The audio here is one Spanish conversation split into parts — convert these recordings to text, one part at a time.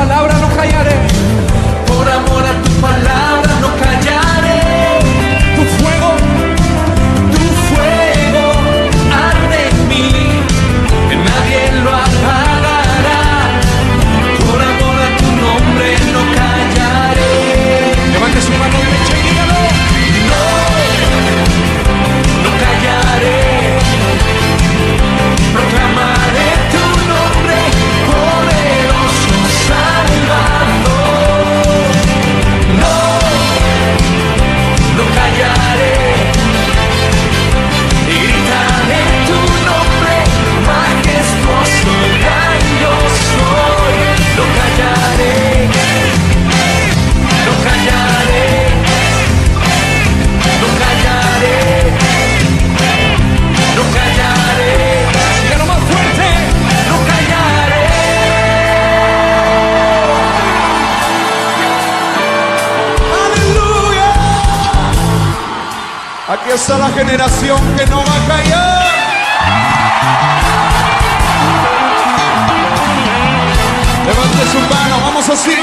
palabra no callaré. Por amor a tu palabra no callaré. Tu fuego arde en mí, que nadie lo apagará. Por amor a tu nombre no callaré. Levante su mano derecha y dígalo. No callaré. Proclamaré tu nombre, poderoso Salvador. No callaré. Y gritaré tu nombre, majestuoso, gran yo soy. No callaré. No callaré. No callaré. No callaré. Dígalo más fuerte. No callaré. Aleluya. Aquí está la generación que no va a callar. Levante su mano, vamos así.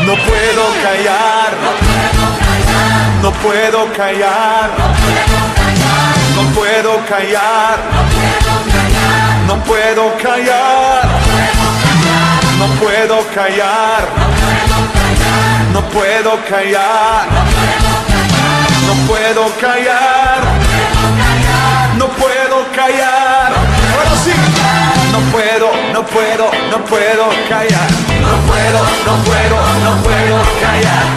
No puedo callar. No puedo callar. No puedo callar. No puedo callar. No puedo callar. No puedo callar. No puedo callar. No puedo callar. Ahora sí. No puedo callar. No puedo callar.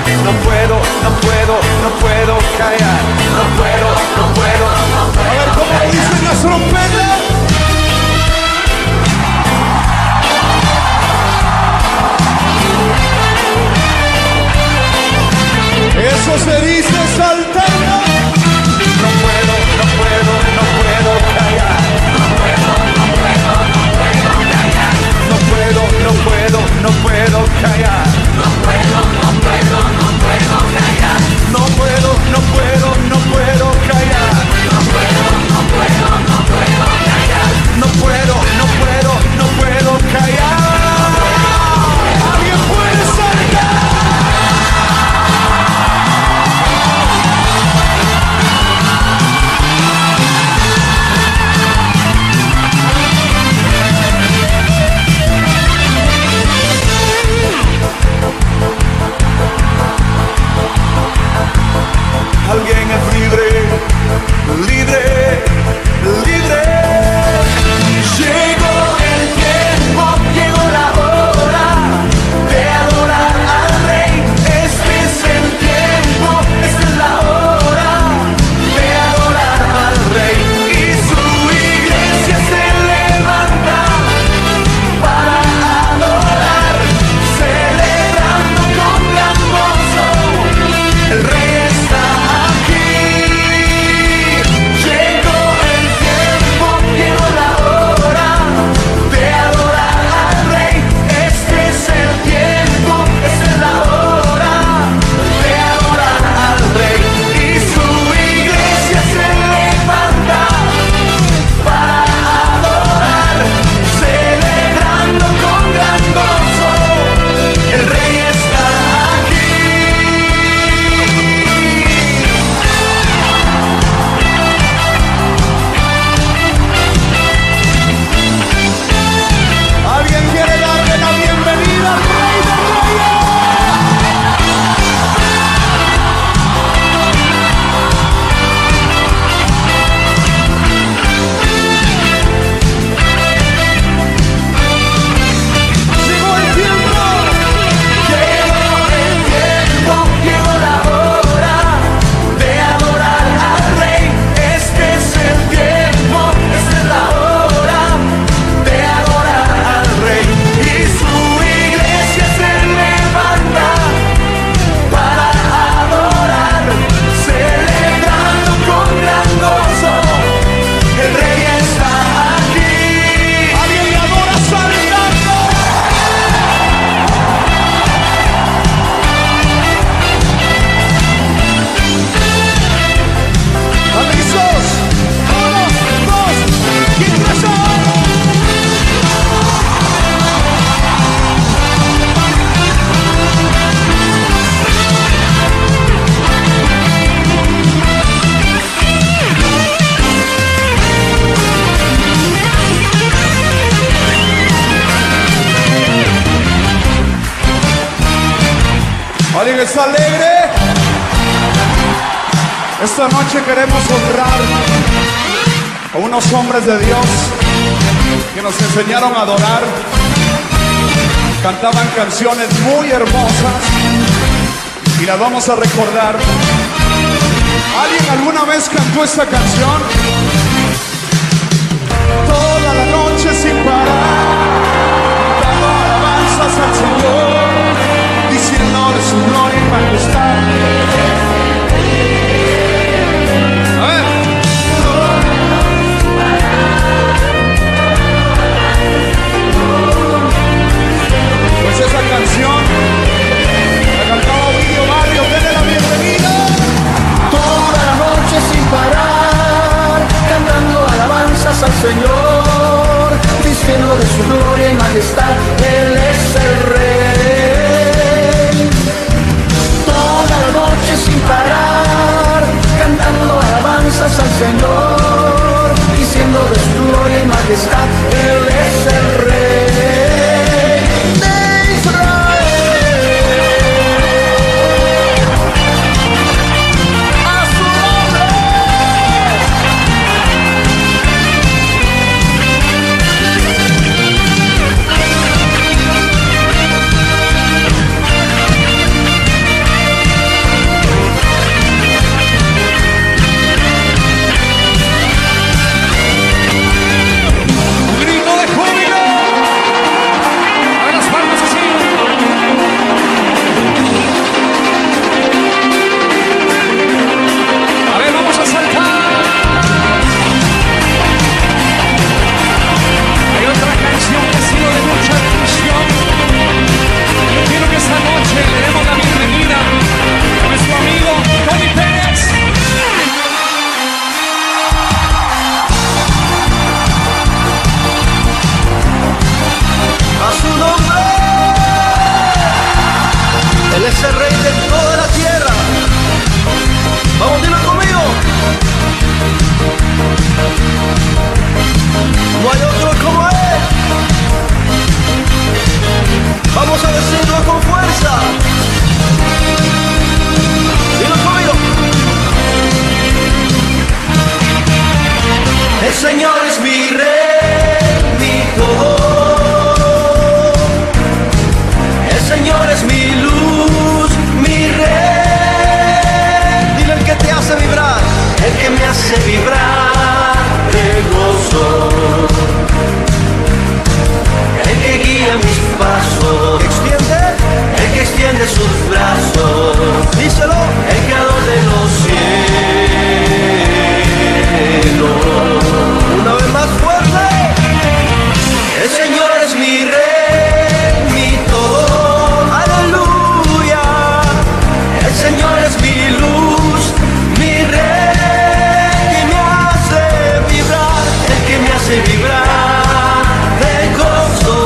No puedo callar. No puedo. A ver cómo dicen las trompetas. Eso se dice saltando. No puedo callar. No puedo callar. No puedo callar. No puedo callar. ¿Alguien puede saltar? ¿Alguien está alegre? Esta noche queremos honrar a unos hombres de Dios que nos enseñaron a adorar. Cantaban canciones muy hermosas y las vamos a recordar. ¿Alguien alguna vez cantó esta canción? Toda la noche sin parar, dando alabanzas al Señor, diciendo de su gloria y majestad. A ver. Pues esa canción la cantaba Ovidio Barrio. Denle la bienvenida. Toda la noche sin parar, cantando alabanzas al Señor, diciendo de su gloria y majestad, Él es el Rey. Toda la noche sin parar, cantando alabanzas al Señor, diciendo de su gloria y majestad, Él es el Rey de Israel. A su nombre. Un grito de júbilo. A ver las palmas así. A ver, vamos a saltar. Hay otra canción que ha sido de mucha bendición. Yo quiero que esta noche le demos la bienvenida a nuestro amigo Tony Pérez. A su nombre. Él es el Rey de toda la tierra. Vamos, dilo conmigo. No hay otro como Él. Vamos a decirlo con fuerza. Dilo conmigo. El Señor es mi Rey, mi todo. El Señor es mi luz, mi Rey. Dile el que te hace vibrar, el que me hace vibrar de gozo, el que guía mis pasos, el que extiende sus brazos. Díselo, el creador de los cielos. Una vez más fuerte. El Señor es mi Rey, mi todo, aleluya. El Señor es mi luz, mi Rey, que me hace vibrar, el que me hace vibrar de gozo,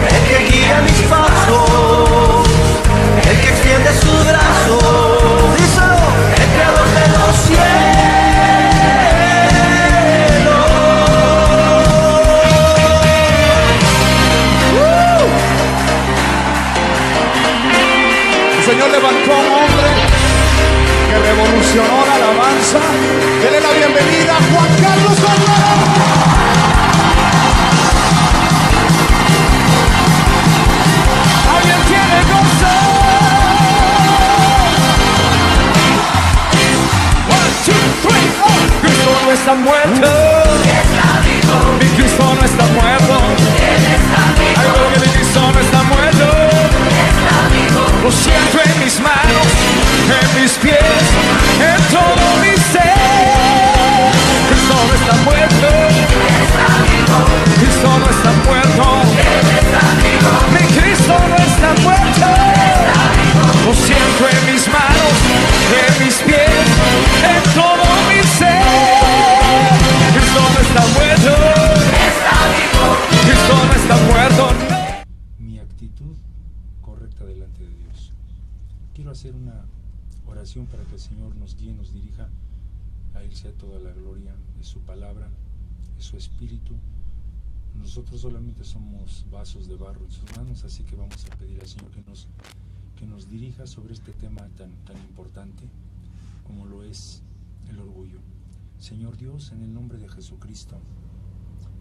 el que guía mis pasos, el que extiende sus brazos. Díselo, el creador de los cielos. El Señor levantó a un hombre que revolucionó la alabanza. Denle la bienvenida a Juan Carlos Gómez. ¿Alguien tiene gozo? 1, 2, 3, oh. Cristo no está muerto. Mi Cristo no está muerto. Algo que mi Cristo no está muerto. Lo siento en mis manos, en mis pies, en todo mi ser. Cristo no está muerto. Cristo no está muerto. Mi Cristo no está muerto. Lo siento en mis manos, en mis pies, en todo mi ser. Cristo no está muerto. Cristo no está muerto. Mi actitud correcta delante de Dios. Quiero hacer una oración para que el Señor nos guíe, nos dirija. A Él sea toda la gloria de su palabra, de su espíritu. Nosotros solamente somos vasos de barro en sus manos, así que vamos a pedir al Señor que nos dirija sobre este tema tan importante como lo es el orgullo. Señor Dios, en el nombre de Jesucristo,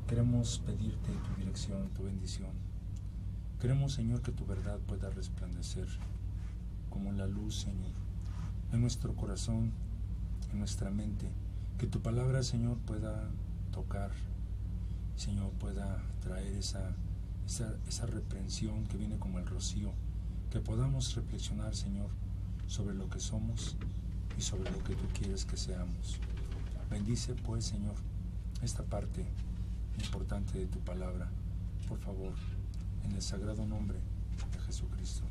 queremos pedirte tu dirección, tu bendición. Queremos, Señor, que tu verdad pueda resplandecer como la luz, Señor, en nuestro corazón, en nuestra mente. Que tu palabra, Señor, pueda tocar, Señor, pueda traer esa reprensión que viene como el rocío. Que podamos reflexionar, Señor, sobre lo que somos y sobre lo que tú quieres que seamos. Bendice, pues, Señor, esta parte importante de tu palabra, por favor, en el sagrado nombre de Jesucristo,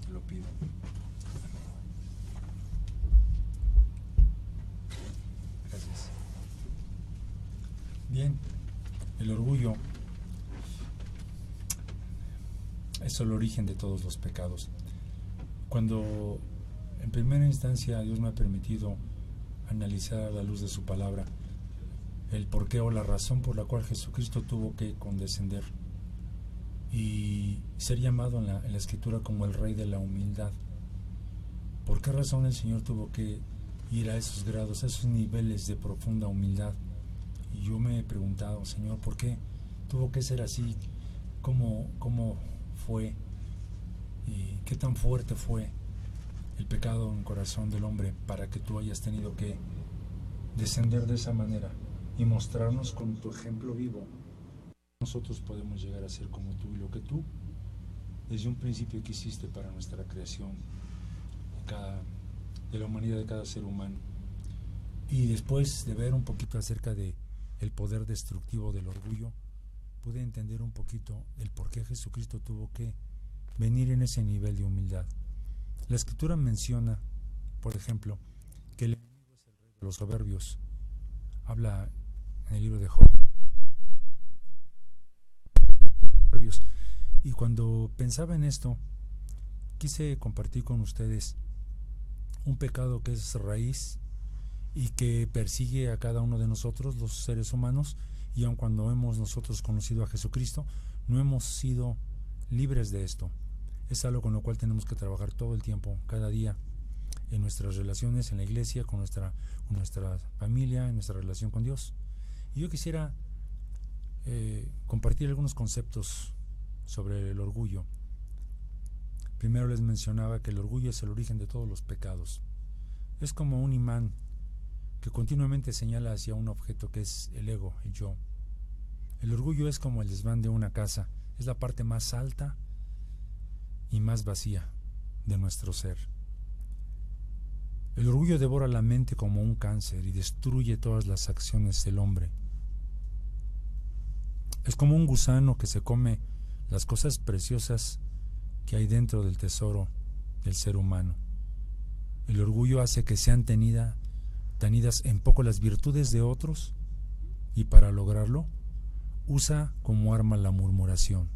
te lo pido. Amén. Gracias. Bien, el orgullo es el origen de todos los pecados. Cuando en primera instancia Dios me ha permitido analizar a la luz de su palabra el porqué o la razón por la cual Jesucristo tuvo que condescender y ser llamado en la Escritura como el Rey de la humildad. ¿Por qué razón el Señor tuvo que ir a esos grados, a esos niveles de profunda humildad? Y yo me he preguntado, Señor, ¿por qué tuvo que ser así? ¿Cómo fue? ¿Y qué tan fuerte fue el pecado en el corazón del hombre para que tú hayas tenido que descender de esa manera y mostrarnos con tu ejemplo vivo? Nosotros podemos llegar a ser como tú y lo que tú desde un principio quisiste para nuestra creación de la humanidad, de cada ser humano. Y después de ver un poquito acerca de el poder destructivo del orgullo, pude entender un poquito el por qué Jesucristo tuvo que venir en ese nivel de humildad. La Escritura menciona, por ejemplo, que el enemigo es el rey de los soberbios. Habla en el libro de Job. Y cuando pensaba en esto, quise compartir con ustedes un pecado que es raíz y que persigue a cada uno de nosotros, los seres humanos, y aun cuando hemos nosotros conocido a Jesucristo, no hemos sido libres de esto. Es algo con lo cual tenemos que trabajar todo el tiempo, cada día, en nuestras relaciones, en la iglesia, con nuestra familia, en nuestra relación con Dios. Y yo quisiera compartir algunos conceptos sobre el orgullo. Primero les mencionaba que el orgullo es el origen de todos los pecados. Es como un imán que continuamente señala hacia un objeto que es el ego, el yo. El orgullo es como el desván de una casa, es la parte más alta y más vacía de nuestro ser. El orgullo devora la mente como un cáncer y destruye todas las acciones del hombre. Es como un gusano que se come las cosas preciosas que hay dentro del tesoro del ser humano. El orgullo hace que sean tenidas en poco las virtudes de otros y para lograrlo usa como arma la murmuración.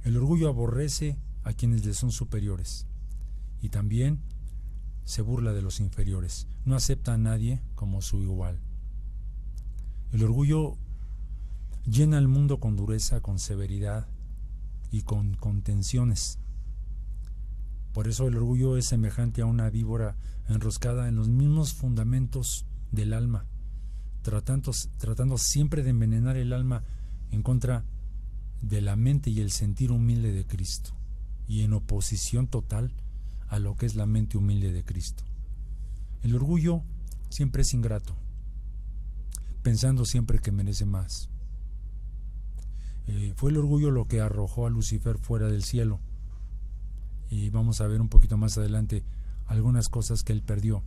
El orgullo aborrece a quienes le son superiores y también se burla de los inferiores. No acepta a nadie como su igual. El orgullo llena el mundo con dureza, con severidad y con contenciones. Por eso el orgullo es semejante a una víbora enroscada en los mismos fundamentos del alma, tratando siempre de envenenar el alma en contra de la mente y el sentir humilde de Cristo, y en oposición total a lo que es la mente humilde de Cristo. El orgullo siempre es ingrato, pensando siempre que merece más. Fue el orgullo lo que arrojó a Lucifer fuera del cielo, y vamos a ver un poquito más adelante algunas cosas que él perdió.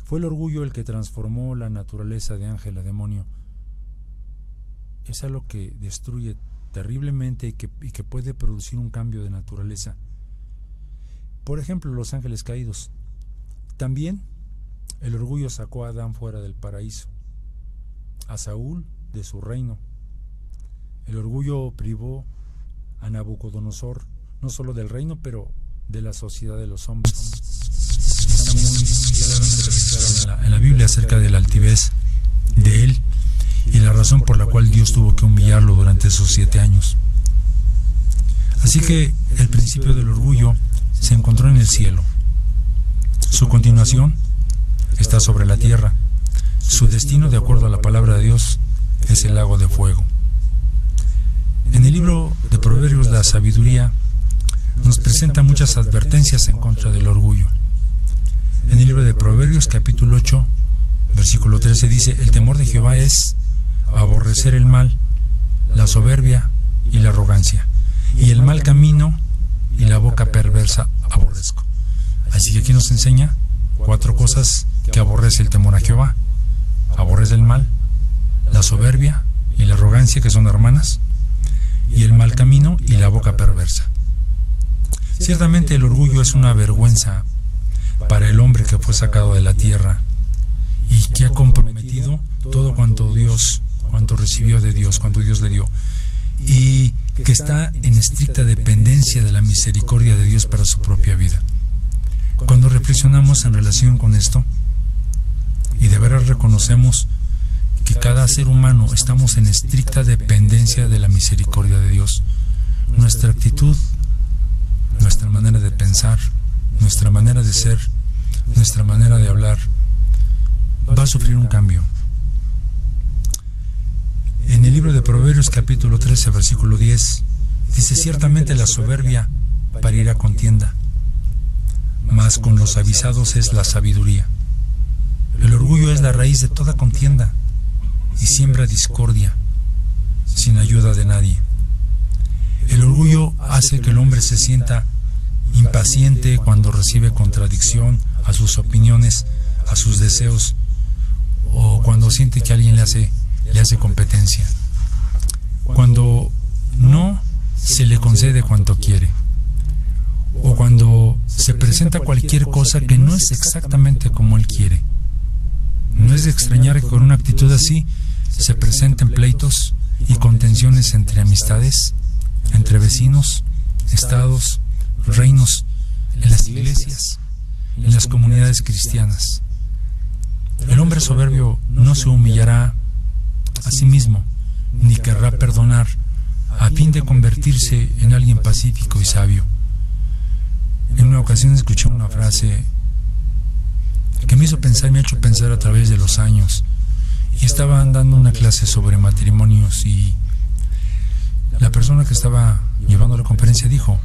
Fue el orgullo el que transformó la naturaleza de ángel a demonio. Es algo que destruye terriblemente y que puede producir un cambio de naturaleza. Por ejemplo, los ángeles caídos. También el orgullo sacó a Adán fuera del paraíso, a Saúl de su reino. El orgullo privó a Nabucodonosor no solo del reino, pero de la sociedad de los hombres. Está muy claramente registrado en la Biblia acerca de la altivez de él y la razón por la cual Dios tuvo que humillarlo durante esos 7 años. Así que el principio del orgullo se encontró en el cielo. Su continuación está sobre la tierra. Su destino, de acuerdo a la palabra de Dios, es el lago de fuego. En el libro de Proverbios, la sabiduría nos presenta muchas advertencias en contra del orgullo. En el libro de Proverbios, capítulo 8, versículo 13, dice: el temor de Jehová es aborrecer el mal, la soberbia y la arrogancia, y el mal camino y la boca perversa aborrezco. Así que aquí nos enseña 4 cosas que aborrece el temor a Jehová. Aborrece el mal, la soberbia y la arrogancia, que son hermanas, y el mal camino y la boca perversa. Ciertamente el orgullo es una vergüenza para el hombre que fue sacado de la tierra y que ha comprometido todo cuanto recibió de Dios, cuanto Dios le dio, y que está en estricta dependencia de la misericordia de Dios para su propia vida. Cuando reflexionamos en relación con esto, y de veras reconocemos que cada ser humano estamos en estricta dependencia de la misericordia de Dios, nuestra actitud, nuestra manera de pensar, nuestra manera de ser, nuestra manera de hablar, va a sufrir un cambio. En el libro de Proverbios, capítulo 13, versículo 10, dice: ciertamente la soberbia parirá contienda, mas con los avisados es la sabiduría. El orgullo es la raíz de toda contienda y siembra discordia sin ayuda de nadie. El orgullo hace que el hombre se sienta impaciente cuando recibe contradicción a sus opiniones, a sus deseos, o cuando siente que alguien le hace competencia. Cuando no se le concede cuanto quiere, o cuando se presenta cualquier cosa que no es exactamente como él quiere. No es de extrañar que con una actitud así se presenten pleitos y contenciones entre amistades, entre vecinos, estados, reinos, en las iglesias, en las comunidades cristianas. El hombre soberbio no se humillará a sí mismo, ni querrá perdonar, a fin de convertirse en alguien pacífico y sabio. En una ocasión escuché una frase que me ha hecho pensar a través de los años, y estaba dando una clase sobre matrimonios, y la persona que estaba llevando la conferencia dijo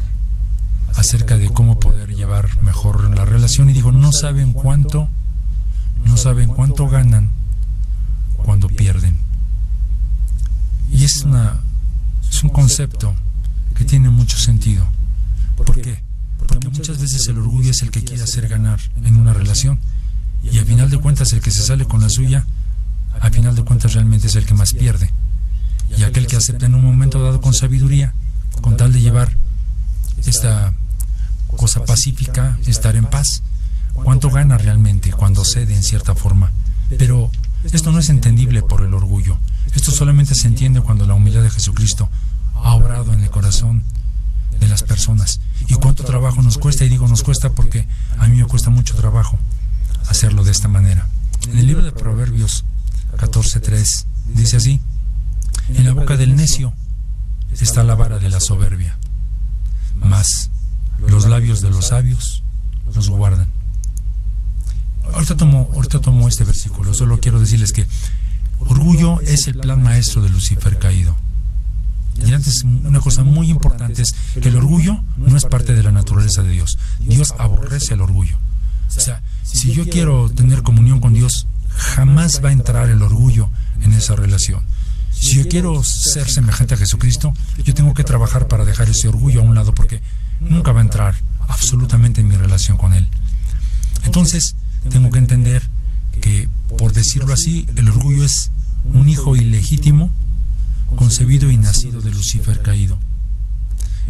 acerca de cómo poder llevar mejor la relación, y dijo: no saben cuánto ganan cuando pierden. Y es un concepto que tiene mucho sentido. ¿Por qué? Porque muchas veces el orgullo es el que quiere hacer ganar en una relación, y a final de cuentas el que se sale con la suya, a final de cuentas realmente es el que más pierde. Y aquel que acepta en un momento dado con sabiduría, con tal de llevar esta cosa pacífica, estar en paz, ¿cuánto gana realmente cuando cede en cierta forma? Pero esto no es entendible por el orgullo. Esto solamente se entiende cuando la humildad de Jesucristo ha obrado en el corazón de las personas. Y cuánto trabajo nos cuesta, y digo nos cuesta porque a mí me cuesta mucho trabajo hacerlo de esta manera. En el libro de Proverbios 14:3 dice así: en la boca del necio está la vara de la soberbia, mas los labios de los sabios los guardan. Ahorita tomo este versículo. Solo quiero decirles que orgullo es el plan maestro de Lucifer caído. Y antes, una cosa muy importante es que el orgullo no es parte de la naturaleza de Dios. Dios aborrece el orgullo. O sea, si yo quiero tener comunión con Dios, jamás va a entrar el orgullo en esa relación. Si yo quiero ser semejante a Jesucristo, yo tengo que trabajar para dejar ese orgullo a un lado, porque nunca va a entrar absolutamente en mi relación con Él. Entonces, tengo que entender que, por decirlo así, el orgullo es un hijo ilegítimo, concebido y nacido de Lucifer caído.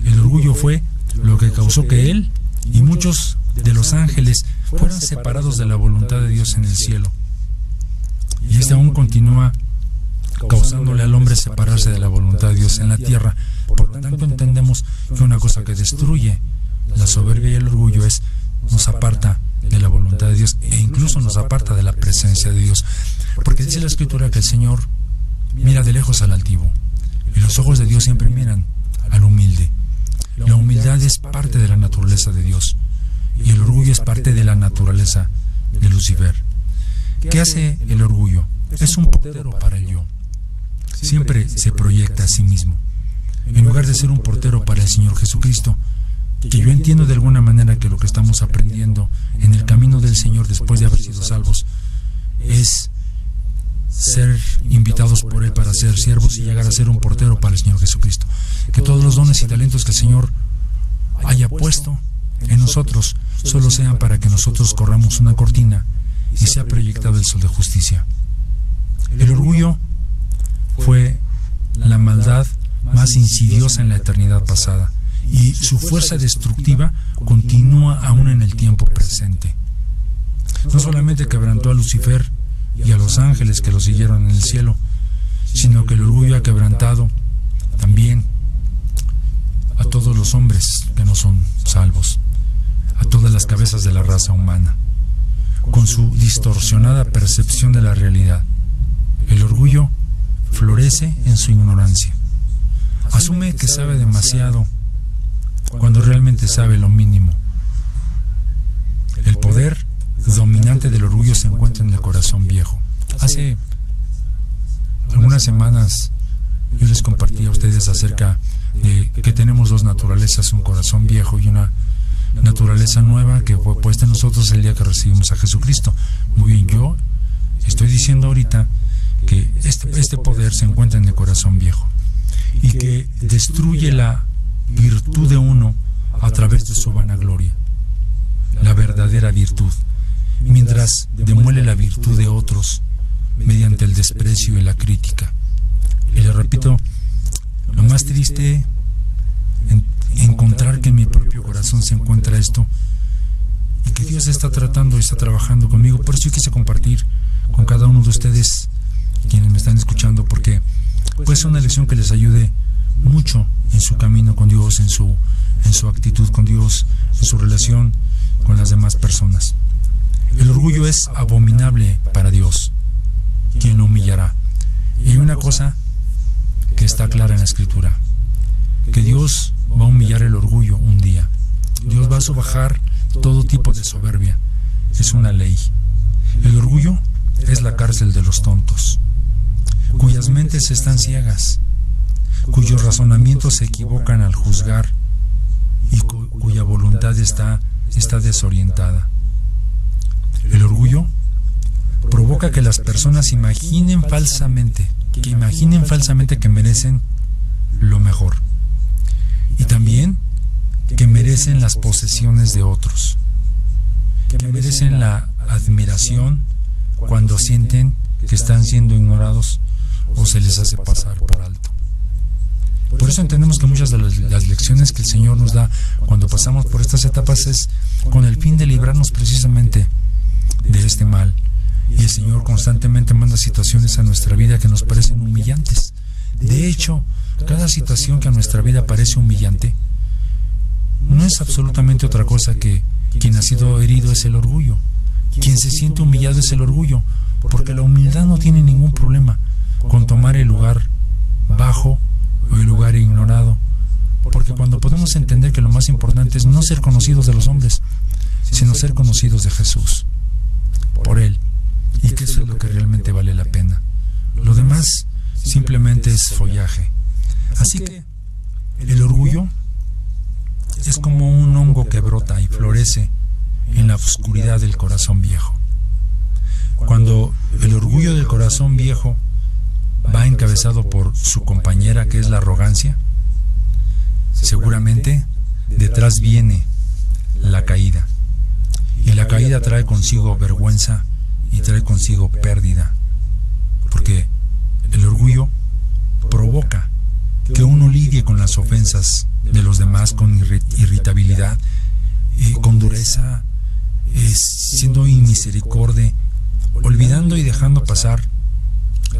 El orgullo fue lo que causó que él y muchos de los ángeles fueran separados de la voluntad de Dios en el cielo. Y este aún continúa causándole al hombre separarse de la voluntad de Dios en la tierra. Por lo tanto, entendemos que una cosa que destruye la soberbia y el orgullo nos aparta de la voluntad de Dios, e incluso nos aparta de la presencia de Dios. Porque dice la Escritura que el Señor mira de lejos al altivo, y los ojos de Dios siempre miran al humilde. La humildad es parte de la naturaleza de Dios, y el orgullo es parte de la naturaleza de Lucifer. ¿Qué hace el orgullo? Es un portero para el yo. Siempre se proyecta a sí mismo, en lugar de ser un portero para el Señor Jesucristo, que yo entiendo de alguna manera que lo que estamos aprendiendo en el camino del Señor después de haber sido salvos es ser invitados por Él para ser siervos y llegar a ser un portero para el Señor Jesucristo. Que todos los dones y talentos que el Señor haya puesto en nosotros solo sean para que nosotros corramos una cortina y sea proyectado el sol de justicia. El orgullo fue la maldad más insidiosa en la eternidad pasada, y su fuerza destructiva continúa aún en el tiempo presente. No solamente quebrantó a Lucifer y a los ángeles que lo siguieron en el cielo, sino que el orgullo ha quebrantado también a todos los hombres que no son salvos, a todas las cabezas de la raza humana, con su distorsionada percepción de la realidad. El orgullo florece en su ignorancia. Asume que sabe demasiado cuando realmente sabe lo mínimo. El poder dominante del orgullo se encuentra en el corazón viejo. Hace algunas semanas yo les compartí a ustedes acerca de que tenemos dos naturalezas, un corazón viejo y una naturaleza nueva que fue puesta en nosotros el día que recibimos a Jesucristo. Muy bien, yo estoy diciendo ahorita que este poder se encuentra en el corazón viejo y que destruye la virtud de uno a través de su vanagloria, la verdadera virtud, mientras demuele la virtud de otros mediante el desprecio y la crítica. Y le repito, lo más triste encontrar que en mi propio corazón se encuentra esto y que Dios está tratando y está trabajando conmigo. Por eso yo quise compartir con cada uno de ustedes quienes me están escuchando, porque puede ser una lección que les ayude mucho en su camino con Dios, en su actitud con Dios, en su relación con las demás personas. El orgullo es abominable para Dios, quien lo humillará. Y hay una cosa que está clara en la Escritura, que Dios va a humillar el orgullo un día. Dios va a subajar todo tipo de soberbia. Es una ley. El orgullo es la cárcel de los tontos, cuyas mentes están ciegas, cuyos razonamientos se equivocan al juzgar y cuya voluntad está desorientada. El orgullo provoca que las personas imaginen falsamente que merecen lo mejor, y también que merecen las posesiones de otros, que merecen la admiración cuando sienten que están siendo ignorados o se les hace pasar por alto. Por eso entendemos que muchas de las lecciones que el Señor nos da cuando pasamos por estas etapas es con el fin de librarnos precisamente de este mal. Y el Señor constantemente manda situaciones a nuestra vida que nos parecen humillantes. De hecho, cada situación que a nuestra vida parece humillante no es absolutamente otra cosa que quien ha sido herido es el orgullo. Quien se siente humillado es el orgullo, porque la humildad no tiene ningún problema con tomar el lugar bajo o el lugar ignorado, porque cuando podemos entender que lo más importante es no ser conocidos de los hombres, sino ser conocidos de Jesús, por Él, y que eso es lo que realmente vale la pena. Lo demás simplemente es follaje. Así que el orgullo es como un hongo que brota y florece en la oscuridad del corazón viejo. Cuando el orgullo del corazón viejo va encabezado por su compañera, que es la arrogancia, seguramente detrás viene la caída, y la caída trae consigo vergüenza y trae consigo pérdida, porque el orgullo provoca que uno lidie con las ofensas de los demás con irritabilidad, con dureza, siendo inmisericordia, olvidando y dejando pasar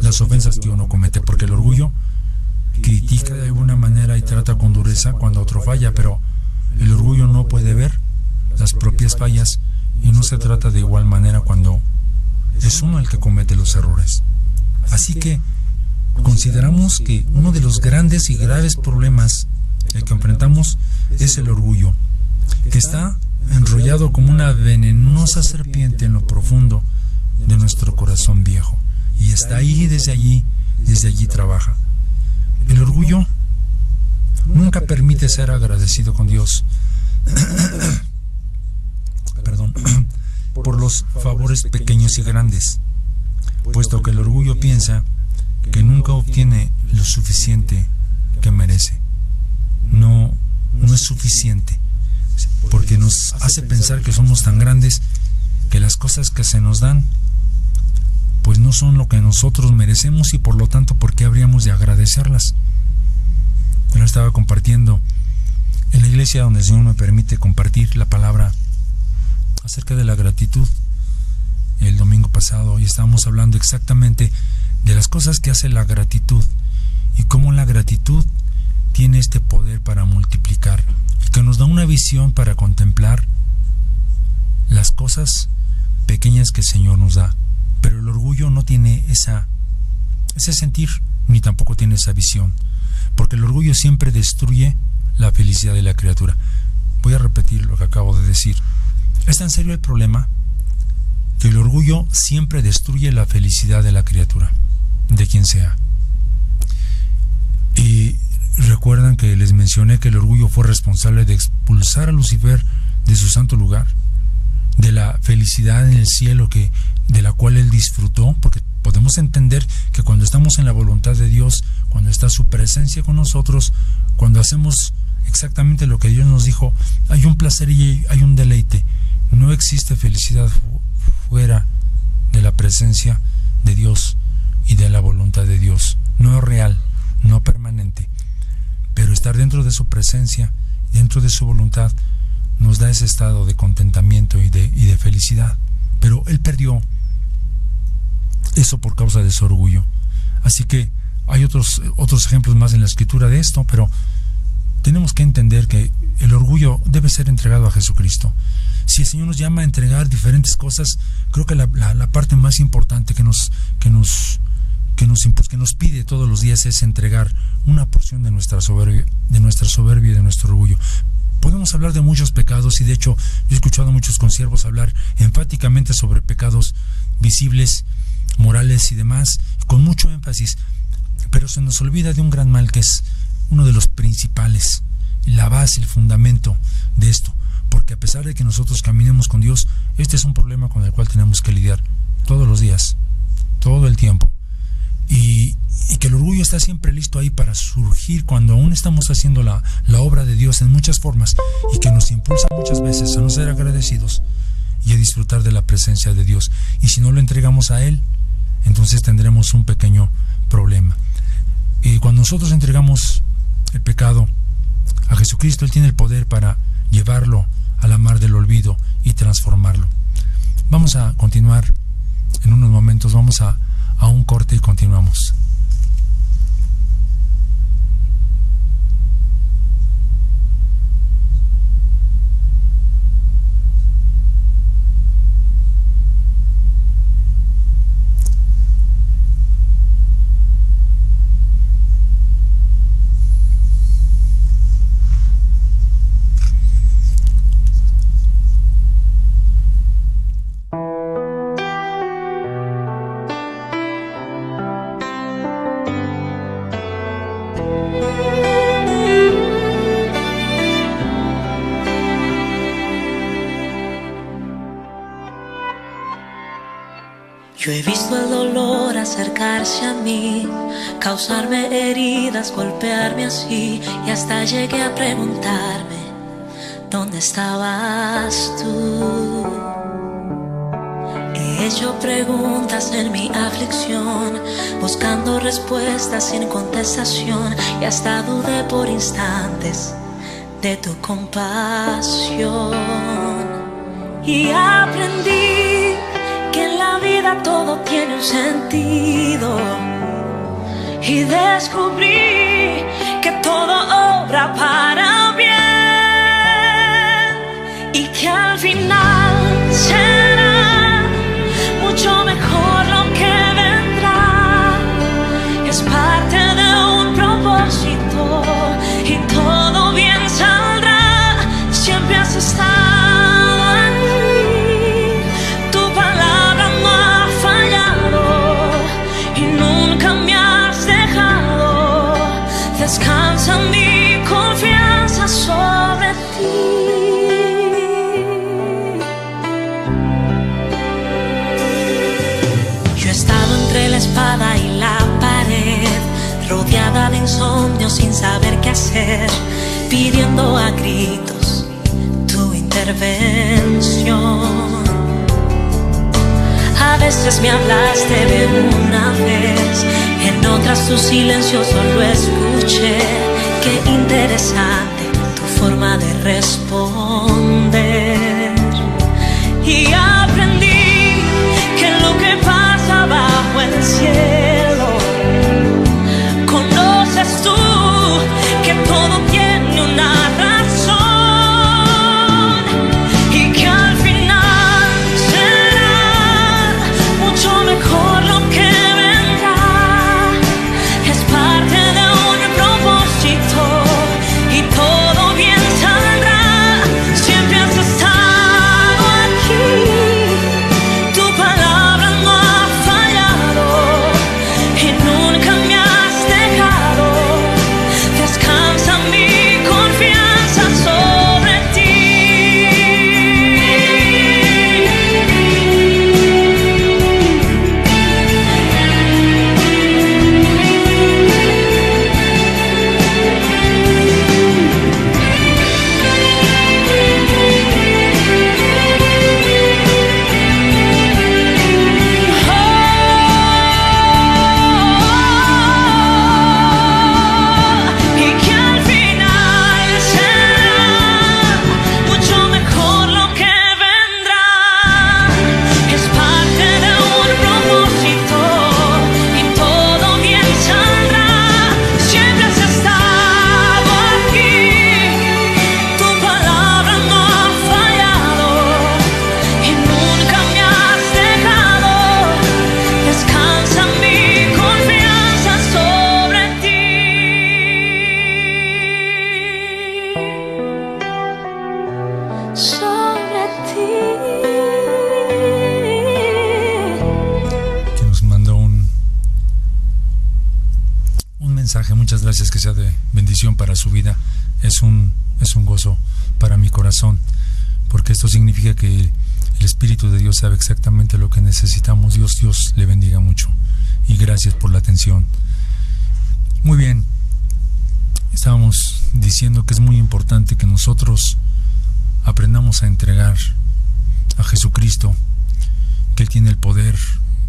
las ofensas que uno comete, porque el orgullo critica de alguna manera y trata con dureza cuando otro falla, pero el orgullo no puede ver las propias fallas y no se trata de igual manera cuando es uno el que comete los errores. Así que consideramos que uno de los grandes y graves problemas que enfrentamos es el orgullo, que está enrollado como una venenosa serpiente en lo profundo de nuestro corazón viejo, y está ahí, desde allí trabaja. El orgullo nunca permite ser agradecido con Dios perdón, por los favores pequeños y grandes, puesto que el orgullo piensa que nunca obtiene lo suficiente que merece. No es suficiente, porque nos hace pensar que somos tan grandes que las cosas que se nos dan pues no son lo que nosotros merecemos, y por lo tanto, ¿por qué habríamos de agradecerlas? Yo lo estaba compartiendo en la iglesia donde el Señor me permite compartir la palabra acerca de la gratitud el domingo pasado, y estábamos hablando exactamente de las cosas que hace la gratitud y cómo la gratitud tiene este poder para multiplicar, que nos da una visión para contemplar las cosas pequeñas que el Señor nos da. Pero el orgullo no tiene ese sentir, ni tampoco tiene esa visión, porque el orgullo siempre destruye la felicidad de la criatura. Voy a repetir lo que acabo de decir. Es tan serio el problema que el orgullo siempre destruye la felicidad de la criatura, de quien sea. Y recuerdan que les mencioné que el orgullo fue responsable de expulsar a Lucifer de su santo lugar, de la felicidad en el cielo de la cual él disfrutó, porque podemos entender que cuando estamos en la voluntad de Dios, cuando está su presencia con nosotros, cuando hacemos exactamente lo que Dios nos dijo, hay un placer y hay un deleite. No existe felicidad fuera de la presencia de Dios y de la voluntad de Dios. No es real, no permanente, pero estar dentro de su presencia, dentro de su voluntad, nos da ese estado de contentamiento y de felicidad. Pero él perdió eso por causa de su orgullo. Así que hay otros ejemplos más en la escritura de esto, pero tenemos que entender que el orgullo debe ser entregado a Jesucristo. Si el Señor nos llama a entregar diferentes cosas, creo que la parte más importante que nos pide todos los días es entregar una porción de nuestra soberbia y de nuestro orgullo. Podemos hablar de muchos pecados, y de hecho yo he escuchado a muchos consiervos hablar enfáticamente sobre pecados visibles, morales y demás, con mucho énfasis, pero se nos olvida de un gran mal que es uno de los principales, la base, el fundamento de esto, porque a pesar de que nosotros caminemos con Dios, este es un problema con el cual tenemos que lidiar todos los días, todo el tiempo, y que el orgullo está siempre listo ahí para surgir cuando aún estamos haciendo la obra de Dios en muchas formas, y que nos impulsa muchas veces a no ser agradecidos y a disfrutar de la presencia de Dios. Y si no lo entregamos a Él, entonces tendremos un pequeño problema. Y cuando nosotros entregamos el pecado a Jesucristo, Él tiene el poder para llevarlo a la mar del olvido y transformarlo. Vamos a continuar en unos momentos, vamos a un corte y continuamos. Yo he visto el dolor acercarse a mí, causarme heridas, golpearme así, y hasta llegué a preguntarme, ¿dónde estabas tú? He hecho preguntas en mi aflicción, buscando respuestas sin contestación, y hasta dudé por instantes de tu compasión. Y aprendí que en la vida todo tiene un sentido, y descubrí que todo obra para bien, y que al final será mucho mejor lo que vendrá. Es para pidiendo a gritos tu intervención. A veces me hablaste de una vez, en otras tu silencio solo escuché. Qué interesante tu forma de responder. Y aprendí que lo que pasa bajo el cielo, conoces tú, que todo tiene una razón y que al final será mucho mejor lo que vendrá. Es parte de un propósito y todo bien saldrá. Siempre has estado aquí, tu palabra no ha fallado y nunca me has dejado. Descansa mi confianza sobre ti. Y que al final será mucho mejor lo que vendrá. Es parte de un propósito y todo bien saldrá. Siempre has estado aquí, tu palabra no ha fallado y nunca me has dejado. Descansa mi confianza sobre ti. Sobre ti. Que nos mandó un mensaje. Muchas gracias, que sea de bendición para su vida. Es un gozo para mi corazón, porque esto significa que el Espíritu de Dios sabe exactamente lo que necesitamos. Dios le bendiga mucho y gracias por la atención. Muy bien, estábamos diciendo que es muy importante que nosotros aprendamos a entregar a Jesucristo, que Él tiene el poder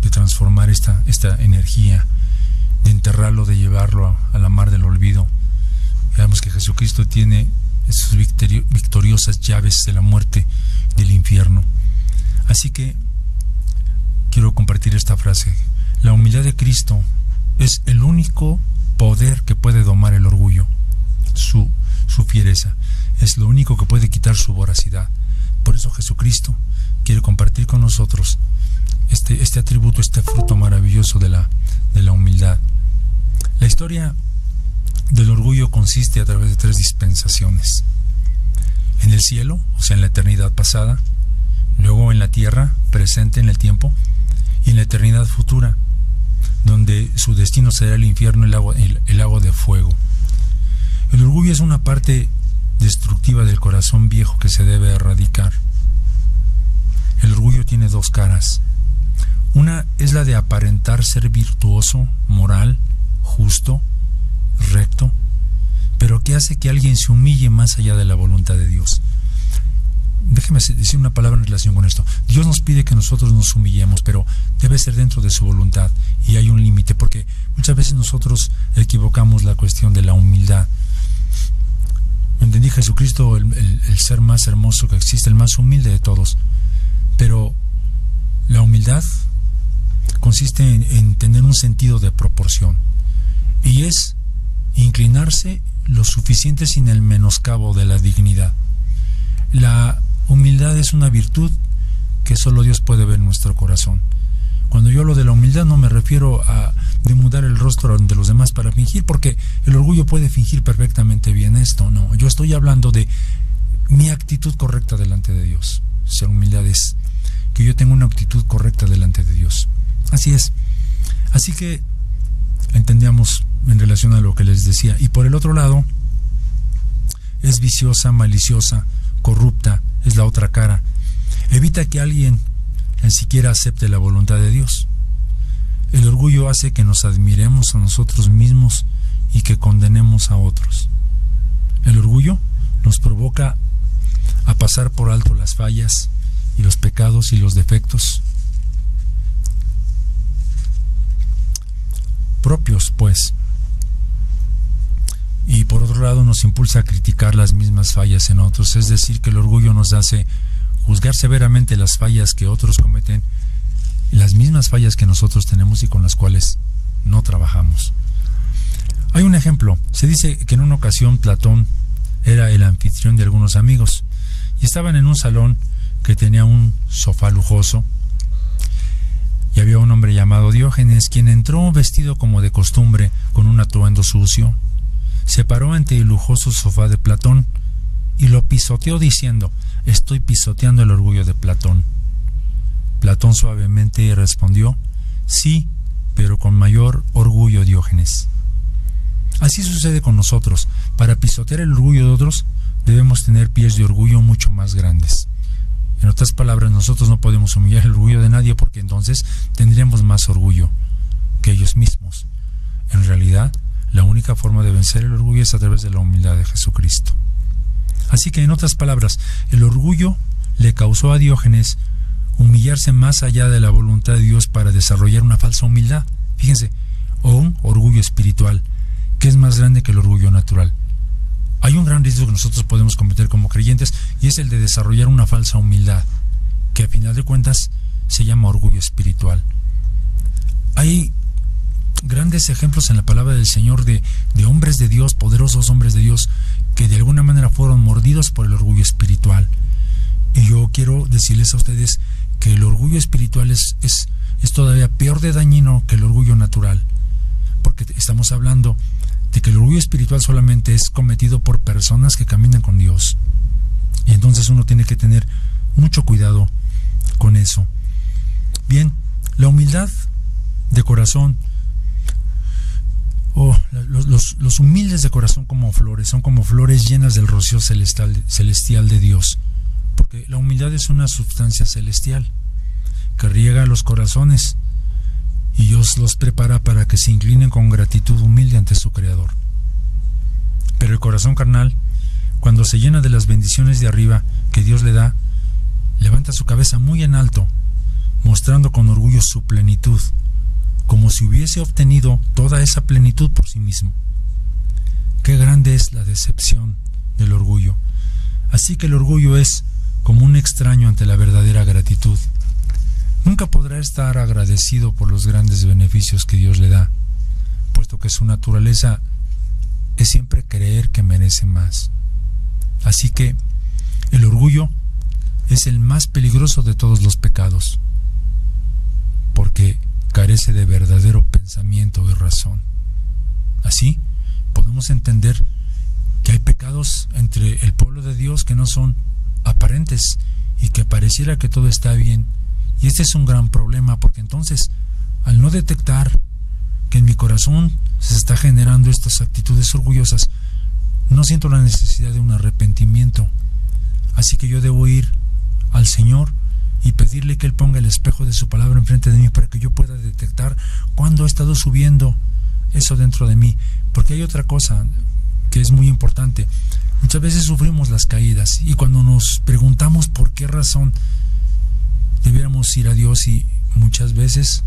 de transformar esta energía, de enterrarlo, de llevarlo a la mar del olvido. Veamos que Jesucristo tiene esas victoriosas llaves de la muerte, del infierno. Así que quiero compartir esta frase: la humildad de Cristo es el único poder que puede domar el orgullo, su fiereza. Es lo único que puede quitar su voracidad. Por eso Jesucristo quiere compartir con nosotros este atributo, este fruto maravilloso de la humildad. La historia del orgullo consiste a través de 3 dispensaciones: en el cielo, o sea, en la eternidad pasada; luego en la tierra, presente en el tiempo; y en la eternidad futura, donde su destino será el infierno, el lago de fuego. El orgullo es una parte destructiva del corazón viejo que se debe erradicar. El orgullo tiene 2 caras. Una es la de aparentar ser virtuoso, moral, justo, recto, pero que hace que alguien se humille más allá de la voluntad de Dios. Déjeme decir una palabra en relación con esto. Dios nos pide que nosotros nos humillemos, pero debe ser dentro de su voluntad, y hay un límite, porque muchas veces nosotros equivocamos la cuestión de la humildad. Entendí Jesucristo, el ser más hermoso que existe, el más humilde de todos, pero la humildad consiste en tener un sentido de proporción, y es inclinarse lo suficiente sin el menoscabo de la dignidad. La humildad es una virtud que solo Dios puede ver en nuestro corazón. Cuando yo hablo de la humildad no me refiero a demudar el rostro de los demás para fingir, porque el orgullo puede fingir perfectamente bien esto. No, yo estoy hablando de mi actitud correcta delante de Dios. O sea, humildad es que yo tenga una actitud correcta delante de Dios. Así es. Así que entendamos en relación a lo que les decía. Y por el otro lado, es viciosa, maliciosa, corrupta, es la otra cara. Evita que alguien ni siquiera acepte la voluntad de Dios. El orgullo hace que nos admiremos a nosotros mismos y que condenemos a otros. El orgullo nos provoca a pasar por alto las fallas y los pecados y los defectos propios, pues. Y por otro lado nos impulsa a criticar las mismas fallas en otros, es decir, que el orgullo nos hace juzgar severamente las fallas que otros cometen, las mismas fallas que nosotros tenemos y con las cuales no trabajamos. Hay un ejemplo. Se dice que en una ocasión Platón era el anfitrión de algunos amigos y estaban en un salón que tenía un sofá lujoso y había un hombre llamado Diógenes, quien entró vestido como de costumbre con un atuendo sucio. Se paró ante el lujoso sofá de Platón y lo pisoteó diciendo: «Estoy pisoteando el orgullo de Platón». Platón suavemente respondió: «Sí, pero con mayor orgullo, Diógenes». Así sucede con nosotros. Para pisotear el orgullo de otros debemos tener pies de orgullo mucho más grandes. En otras palabras, nosotros no podemos humillar el orgullo de nadie, porque entonces tendríamos más orgullo que ellos mismos. En realidad, la única forma de vencer el orgullo es a través de la humildad de Jesucristo. Así que, en otras palabras, el orgullo le causó a Diógenes humillarse más allá de la voluntad de Dios para desarrollar una falsa humildad. Fíjense, o un orgullo espiritual, que es más grande que el orgullo natural. Hay un gran riesgo que nosotros podemos cometer como creyentes, y es el de desarrollar una falsa humildad, que a final de cuentas se llama orgullo espiritual. Hay grandes ejemplos en la palabra del Señor de hombres de Dios, poderosos hombres de Dios, que de alguna manera fueron mordidos por el orgullo espiritual. Y yo quiero decirles a ustedes que el orgullo espiritual es todavía peor de dañino que el orgullo natural, porque estamos hablando de que el orgullo espiritual solamente es cometido por personas que caminan con Dios, y entonces uno tiene que tener mucho cuidado con eso. Bien, la humildad de corazón, los humildes de corazón como flores, son como flores llenas del rocío celestial de Dios, porque la humildad es una sustancia celestial que riega los corazones y Dios los prepara para que se inclinen con gratitud humilde ante su Creador. Pero el corazón carnal, cuando se llena de las bendiciones de arriba que Dios le da, levanta su cabeza muy en alto, mostrando con orgullo su plenitud, como si hubiese obtenido toda esa plenitud por sí mismo. Qué grande es la decepción del orgullo. Así que el orgullo es como un extraño ante la verdadera gratitud. Nunca podrá estar agradecido por los grandes beneficios que Dios le da, puesto que su naturaleza es siempre creer que merece más. Así que el orgullo es el más peligroso de todos los pecados, porque carece de verdadero pensamiento y razón. Así podemos entender que hay pecados entre el pueblo de Dios que no son aparentes y que pareciera que todo está bien. Y este es un gran problema, porque entonces, al no detectar que en mi corazón se está generando estas actitudes orgullosas, no siento la necesidad de un arrepentimiento. Así que yo debo ir al Señor y pedirle que Él ponga el espejo de su palabra enfrente de mí, para que yo pueda detectar cuándo ha estado subiendo eso dentro de mí. Porque hay otra cosa que es muy importante. Muchas veces sufrimos las caídas, y cuando nos preguntamos por qué razón debiéramos ir a Dios, y muchas veces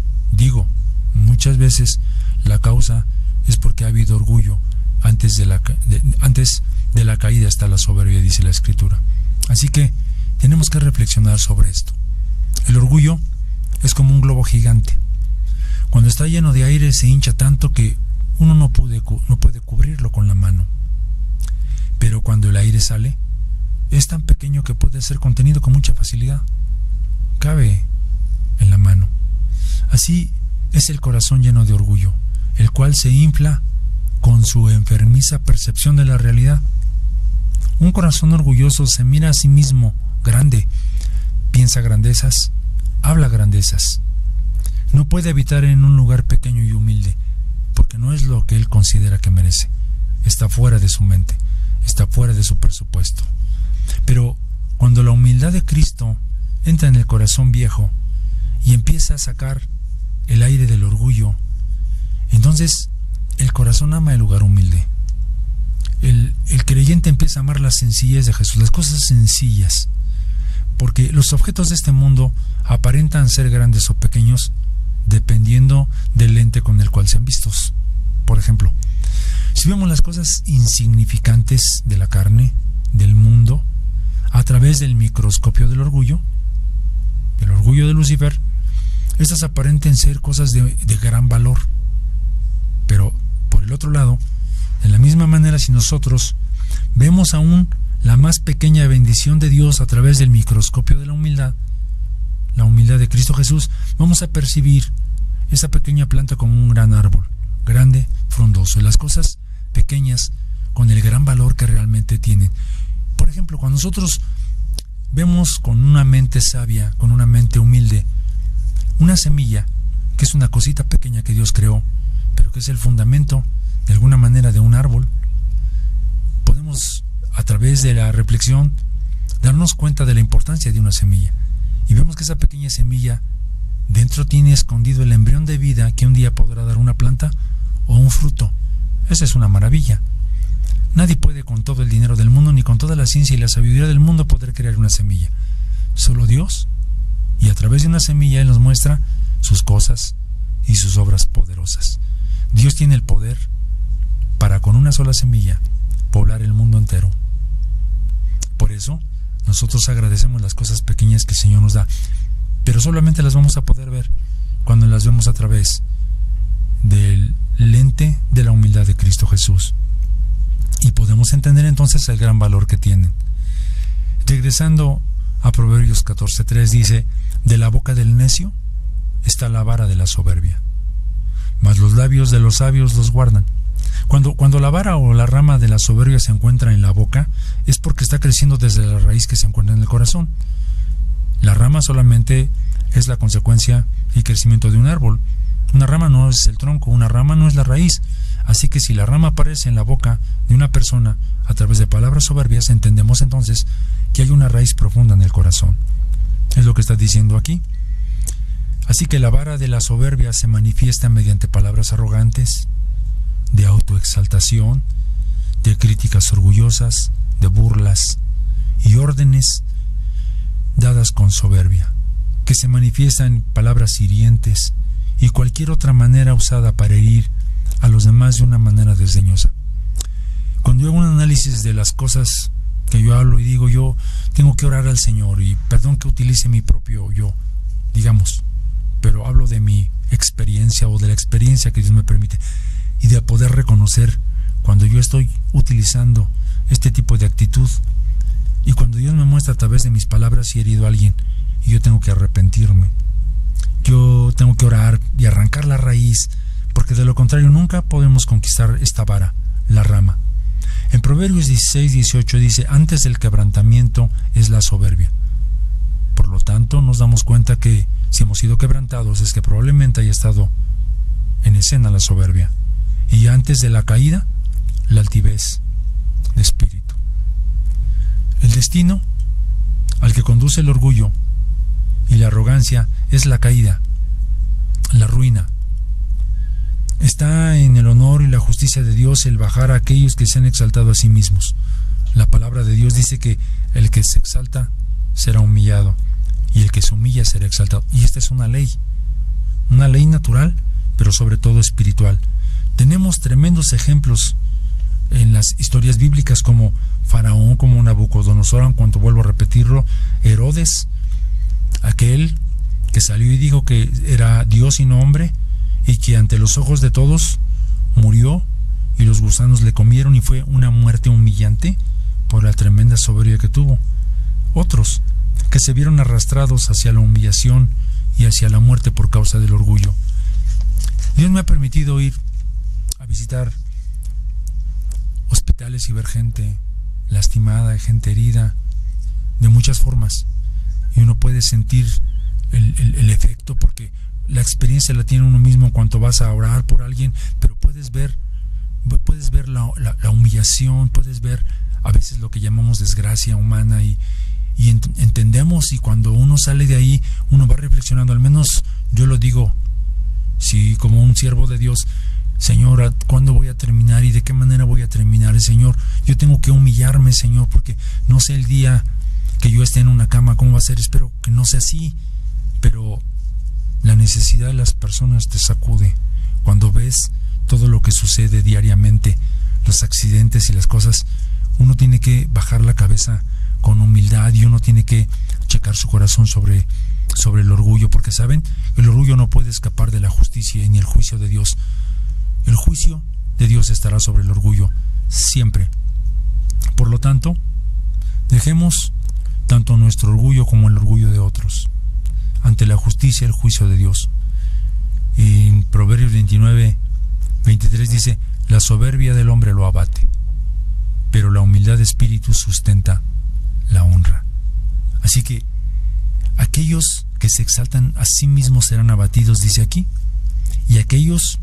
la causa es porque ha habido orgullo. Antes de la caída está la soberbia, dice la Escritura. Así que tenemos que reflexionar sobre esto. El orgullo es como un globo gigante. Cuando está lleno de aire se hincha tanto que uno no puede cubrirlo con la mano. Pero cuando el aire sale, es tan pequeño que puede ser contenido con mucha facilidad. Cabe en la mano. Así es el corazón lleno de orgullo, el cual se infla con su enfermiza percepción de la realidad. Un corazón orgulloso se mira a sí mismo grande, piensa grandezas, habla grandezas. No puede habitar en un lugar pequeño y humilde, porque no es lo que él considera que merece. Está fuera de su mente, está fuera de su presupuesto. Pero cuando la humildad de Cristo entra en el corazón viejo y empieza a sacar el aire del orgullo, entonces el corazón ama el lugar humilde. el creyente empieza a amar la sencillez de Jesús, las cosas sencillas, porque los objetos de este mundo aparentan ser grandes o pequeños dependiendo del lente con el cual sean vistos. Por ejemplo, si vemos las cosas insignificantes de la carne, del mundo, a través del microscopio del orgullo de Lucifer, estas aparenten ser cosas de gran valor. Pero por el otro lado, de la misma manera, si nosotros vemos aún la más pequeña bendición de Dios a través del microscopio de la humildad de Cristo Jesús, vamos a percibir esa pequeña planta como un gran árbol, grande, frondoso, y las cosas pequeñas con el gran valor que realmente tienen. Por ejemplo, cuando nosotros vemos con una mente sabia, con una mente humilde, una semilla, que es una cosita pequeña que Dios creó, pero que es el fundamento, de alguna manera, de un árbol, podemos, a través de la reflexión, darnos cuenta de la importancia de una semilla. Y vemos que esa pequeña semilla dentro tiene escondido el embrión de vida que un día podrá dar una planta o un fruto. Esa es una maravilla. Nadie puede, con todo el dinero del mundo, ni con toda la ciencia y la sabiduría del mundo, poder crear una semilla. Solo Dios, y a través de una semilla Él nos muestra sus cosas y sus obras poderosas. Dios tiene el poder para, con una sola semilla, poblar el mundo entero. Por eso nosotros agradecemos las cosas pequeñas que el Señor nos da, pero solamente las vamos a poder ver cuando las vemos a través del lente de la humildad de Cristo Jesús, y podemos entender entonces el gran valor que tienen. Regresando a Proverbios 14:3, dice: de la boca del necio está la vara de la soberbia, mas los labios de los sabios los guardan. Cuando la vara o la rama de la soberbia se encuentra en la boca, es porque está creciendo desde la raíz que se encuentra en el corazón. La rama solamente es la consecuencia y crecimiento de un árbol. Una rama no es el tronco, una rama no es la raíz. Así que si la rama aparece en la boca de una persona a través de palabras soberbias, entendemos entonces que hay una raíz profunda en el corazón. Es lo que está diciendo aquí. Así que la vara de la soberbia se manifiesta mediante palabras arrogantes, de autoexaltación, de críticas orgullosas, de burlas y órdenes dadas con soberbia, que se manifiestan en palabras hirientes y cualquier otra manera usada para herir a los demás de una manera desdeñosa. Cuando yo hago un análisis de las cosas que yo hablo y digo, yo tengo que orar al Señor, y perdón que utilice mi propio yo, digamos, pero hablo de mi experiencia o de la experiencia que Dios me permite, y de poder reconocer cuando yo estoy utilizando este tipo de actitud, y cuando Dios me muestra a través de mis palabras si he herido a alguien y yo tengo que arrepentirme, yo tengo que orar y arrancar la raíz, porque de lo contrario nunca podemos conquistar esta vara, la rama. En Proverbios 16:18 dice: antes del quebrantamiento es la soberbia. Por lo tanto, nos damos cuenta que si hemos sido quebrantados es que probablemente haya estado en escena la soberbia. Y antes de la caída, la altivez de espíritu. El destino al que conduce el orgullo y la arrogancia es la caída, la ruina. Está en el honor y la justicia de Dios el bajar a aquellos que se han exaltado a sí mismos. La palabra de Dios dice que el que se exalta será humillado, y el que se humilla será exaltado. Y esta es una ley natural, pero sobre todo espiritual. Tenemos tremendos ejemplos en las historias bíblicas, como Faraón, como Nabucodonosor, en cuanto vuelvo a repetirlo, Herodes, aquel que salió y dijo que era Dios y no hombre, y que ante los ojos de todos murió y los gusanos le comieron, y fue una muerte humillante por la tremenda soberbia que tuvo. Otros que se vieron arrastrados hacia la humillación y hacia la muerte por causa del orgullo. Dios me ha permitido ir a visitar hospitales y ver gente lastimada, gente herida, de muchas formas, y uno puede sentir el efecto, porque la experiencia la tiene uno mismo en cuanto vas a orar por alguien, pero puedes ver la humillación, puedes ver a veces lo que llamamos desgracia humana, y entendemos, y cuando uno sale de ahí, uno va reflexionando. Al menos yo lo digo, si como un siervo de Dios, Señor, ¿cuándo voy a terminar y de qué manera voy a terminar? Señor, yo tengo que humillarme, Señor, porque no sé el día que yo esté en una cama cómo va a ser. Espero que no sea así, pero la necesidad de las personas te sacude cuando ves todo lo que sucede diariamente, los accidentes y las cosas. Uno tiene que bajar la cabeza con humildad y uno tiene que checar su corazón sobre el orgullo, porque saben, el orgullo no puede escapar de la justicia ni el juicio de Dios. El juicio de Dios estará sobre el orgullo siempre. Por lo tanto, dejemos tanto nuestro orgullo como el orgullo de otros ante la justicia y el juicio de Dios. En Proverbios 29:23 dice: la soberbia del hombre lo abate, pero la humildad de espíritu sustenta la honra. Así que aquellos que se exaltan a sí mismos serán abatidos, dice aquí, y aquellos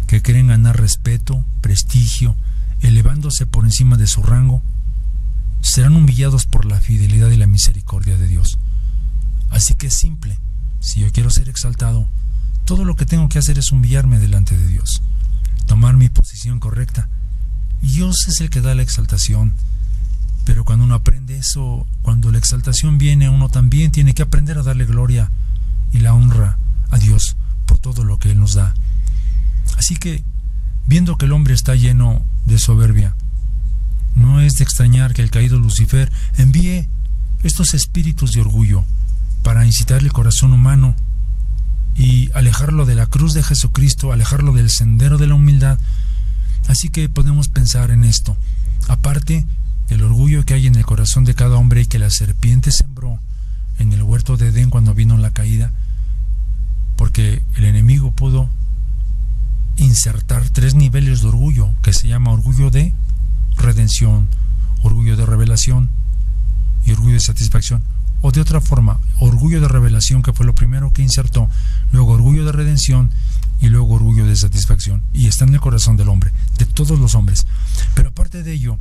que quieren ganar respeto, prestigio, elevándose por encima de su rango, serán humillados por la fidelidad y la misericordia de Dios. Así que es simple. Si yo quiero ser exaltado, todo lo que tengo que hacer es humillarme delante de Dios, tomar mi posición correcta. Y Dios es el que da la exaltación. Pero cuando uno aprende eso, cuando la exaltación viene, uno también tiene que aprender a darle gloria y la honra a Dios por todo lo que Él nos da. Así que, viendo que el hombre está lleno de soberbia, no es de extrañar que el caído Lucifer envíe estos espíritus de orgullo para incitar el corazón humano y alejarlo de la cruz de Jesucristo, alejarlo del sendero de la humildad. Así que podemos pensar en esto. Aparte, el orgullo que hay en el corazón de cada hombre y que la serpiente sembró en el huerto de Edén cuando vino la caída, porque el enemigo pudo insertar 3 niveles de orgullo, que se llama orgullo de redención, orgullo de revelación y orgullo de satisfacción. O de otra forma, orgullo de revelación, que fue lo primero que insertó, luego orgullo de redención y luego orgullo de satisfacción. Y está en el corazón del hombre, de todos los hombres. Pero aparte de ello,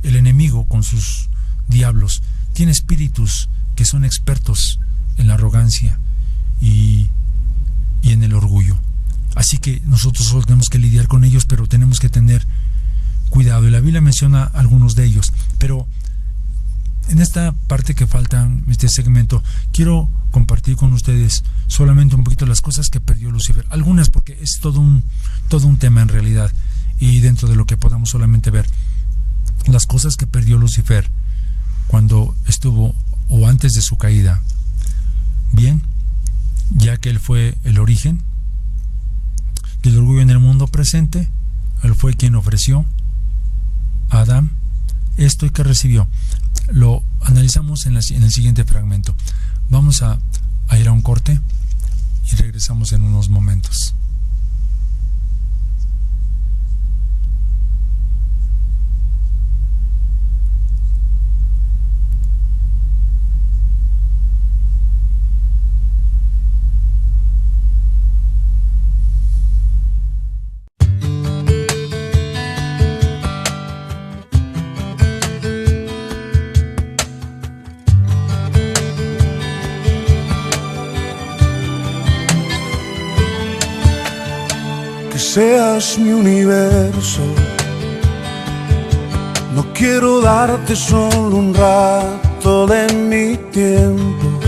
el enemigo con sus diablos tiene espíritus que son expertos en la arrogancia y en el orgullo. Así que nosotros solo tenemos que lidiar con ellos, pero tenemos que tener cuidado. Y la Biblia menciona algunos de ellos. Pero en esta parte que falta, en este segmento, quiero compartir con ustedes solamente un poquito las cosas que perdió Lucifer. Algunas, porque es todo un tema en realidad. Y dentro de lo que podamos solamente ver, las cosas que perdió Lucifer cuando estuvo o antes de su caída. Bien, ya que él fue el origen del orgullo en el mundo presente, él fue quien ofreció a Adán esto y que recibió. Lo analizamos en el siguiente fragmento. Vamos a ir a un corte y regresamos en unos momentos. Seas mi universo, no quiero darte solo un rato de mi tiempo,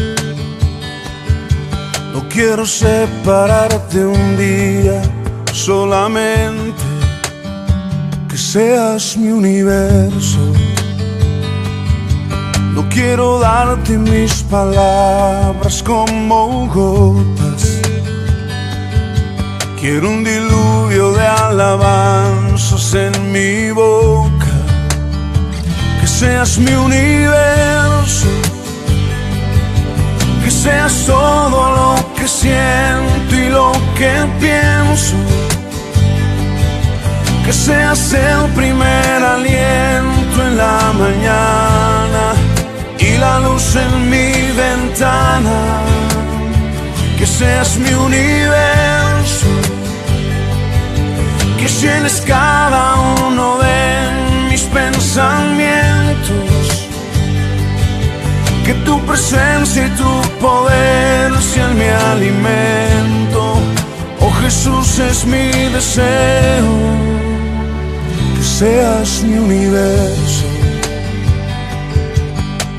no quiero separarte un día, solamente que seas mi universo. No quiero darte mis palabras como gotas, quiero un diluvio de alabanzas en mi boca. Que seas mi universo, que seas todo lo que siento y lo que pienso. Que seas el primer aliento en la mañana y la luz en mi ventana. Que seas mi universo, que llenes cada uno de mis pensamientos. Que tu presencia y tu poder sean mi alimento. Oh Jesús, es mi deseo que seas mi universo.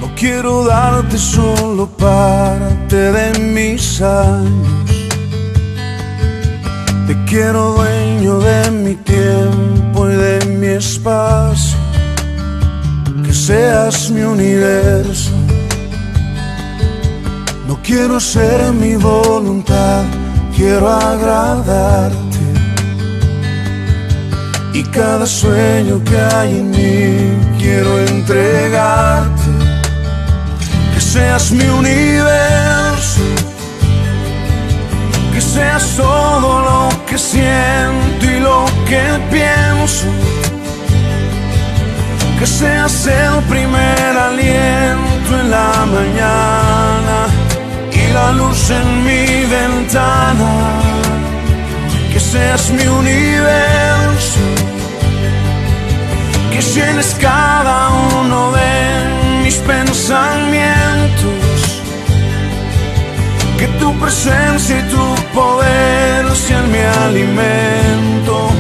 No quiero darte solo parte de mis años. Te quiero dueño de mi tiempo y de mi espacio. Que seas mi universo. No quiero hacer mi voluntad, quiero agradarte. Y cada sueño que hay en mí quiero entregarte. Que seas mi universo. Que seas todo lo que siento y lo que pienso. Que seas el primer aliento en la mañana y la luz en mi ventana. Que seas mi universo. Que llenes cada uno de mis pensamientos. Que tu presencia y tu poder sean mi alimento.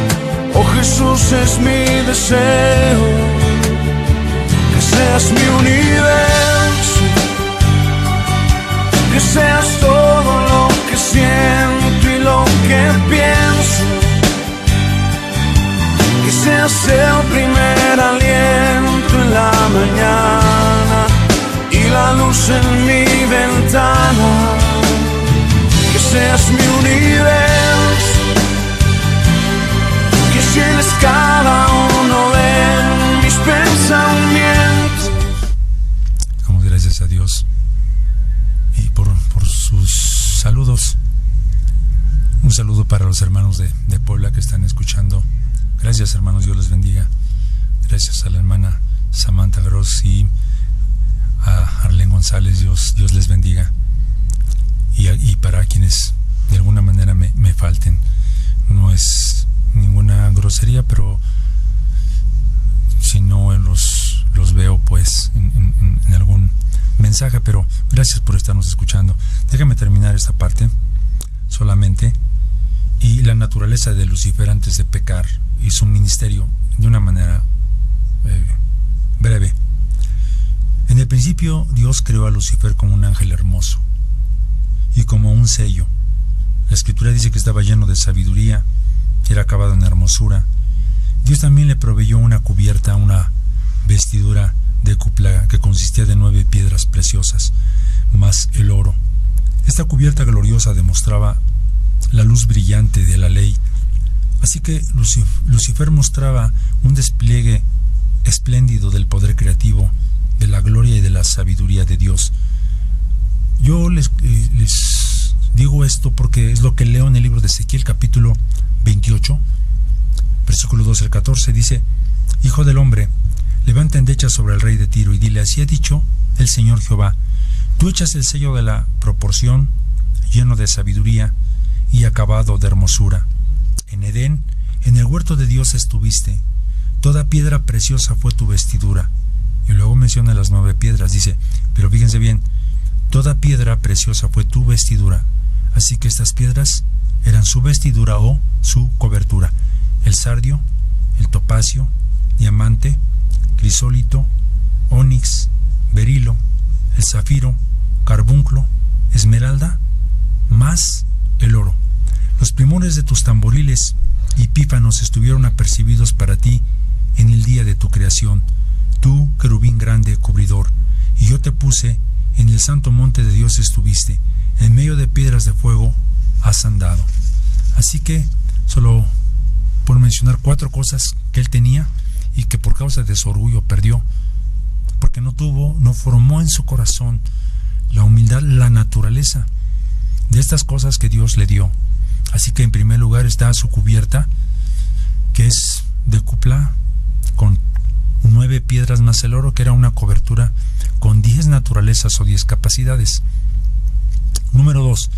Oh Jesús, es mi deseo que seas mi universo. Que seas todo lo que siento y lo que pienso. Que seas el primer aliento en la mañana y la luz en mi ventana. Que seas mi universo. Que llenes cada uno de mis pensamientos. Damos gracias a Dios y por sus saludos. Un saludo para los hermanos de Puebla que están escuchando. Gracias, hermanos, Dios les bendiga. Gracias a la hermana Samantha Gross y a Arlene González, Dios les bendiga. Y para quienes de alguna manera me falten, no es ninguna grosería, pero si no los veo pues en algún mensaje, pero gracias por estarnos escuchando. Déjame terminar esta parte solamente. Y la naturaleza de Lucifer antes de pecar y su ministerio de una manera breve. En el principio Dios creó a Lucifer como un ángel hermoso y como un sello. La escritura dice que estaba lleno de sabiduría, era acabado en hermosura. Dios también le proveyó una cubierta, una vestidura de cupla que consistía de 9 piedras preciosas, más el oro. Esta cubierta gloriosa demostraba la luz brillante de la ley. Así que Lucifer mostraba un despliegue espléndido del poder creativo, de la gloria y de la sabiduría de Dios. Yo les digo esto porque es lo que leo en el libro de Ezequiel, capítulo 28, versículo 12 al 14, dice: Hijo del hombre, levanta endechas sobre el rey de Tiro y dile: así ha dicho el Señor Jehová, tú echas el sello de la proporción, lleno de sabiduría y acabado de hermosura. En Edén, en el huerto de Dios estuviste, toda piedra preciosa fue tu vestidura. Y luego menciona las 9 piedras, dice, pero fíjense bien, toda piedra preciosa fue tu vestidura. Así que estas piedras eran su vestidura o su cobertura: el sardio, el topacio, diamante, crisólito, onix, berilo, el zafiro, carbunclo, esmeralda, más el oro. Los primores de tus tamboriles y pífanos estuvieron apercibidos para ti en el día de tu creación, tú, querubín grande cubridor, y yo te puse en el santo monte de Dios estuviste, en medio de piedras de fuego has andado. Así que, solo por mencionar 4 cosas que él tenía y que por causa de su orgullo perdió, porque no formó en su corazón la humildad, la naturaleza de estas cosas que Dios le dio. Así que en primer lugar está su cubierta, que es de cupla, con 9 piedras más el oro, que era una cobertura con 10 naturalezas o 10 capacidades. Número 2,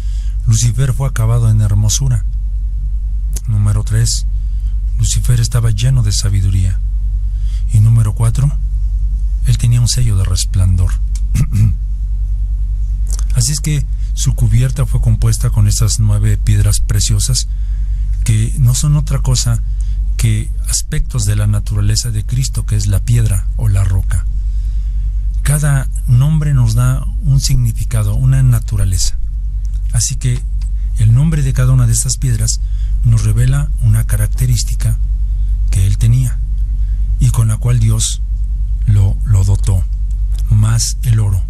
Lucifer fue acabado en hermosura. Número 3, Lucifer estaba lleno de sabiduría. Y número 4, él tenía un sello de resplandor. Así es que su cubierta fue compuesta con estas 9 piedras preciosas que no son otra cosa que aspectos de la naturaleza de Cristo, que es la piedra o la roca. Cada nombre nos da un significado, una naturaleza. Así que el nombre de cada una de estas piedras nos revela una característica que él tenía y con la cual Dios lo dotó, más el oro.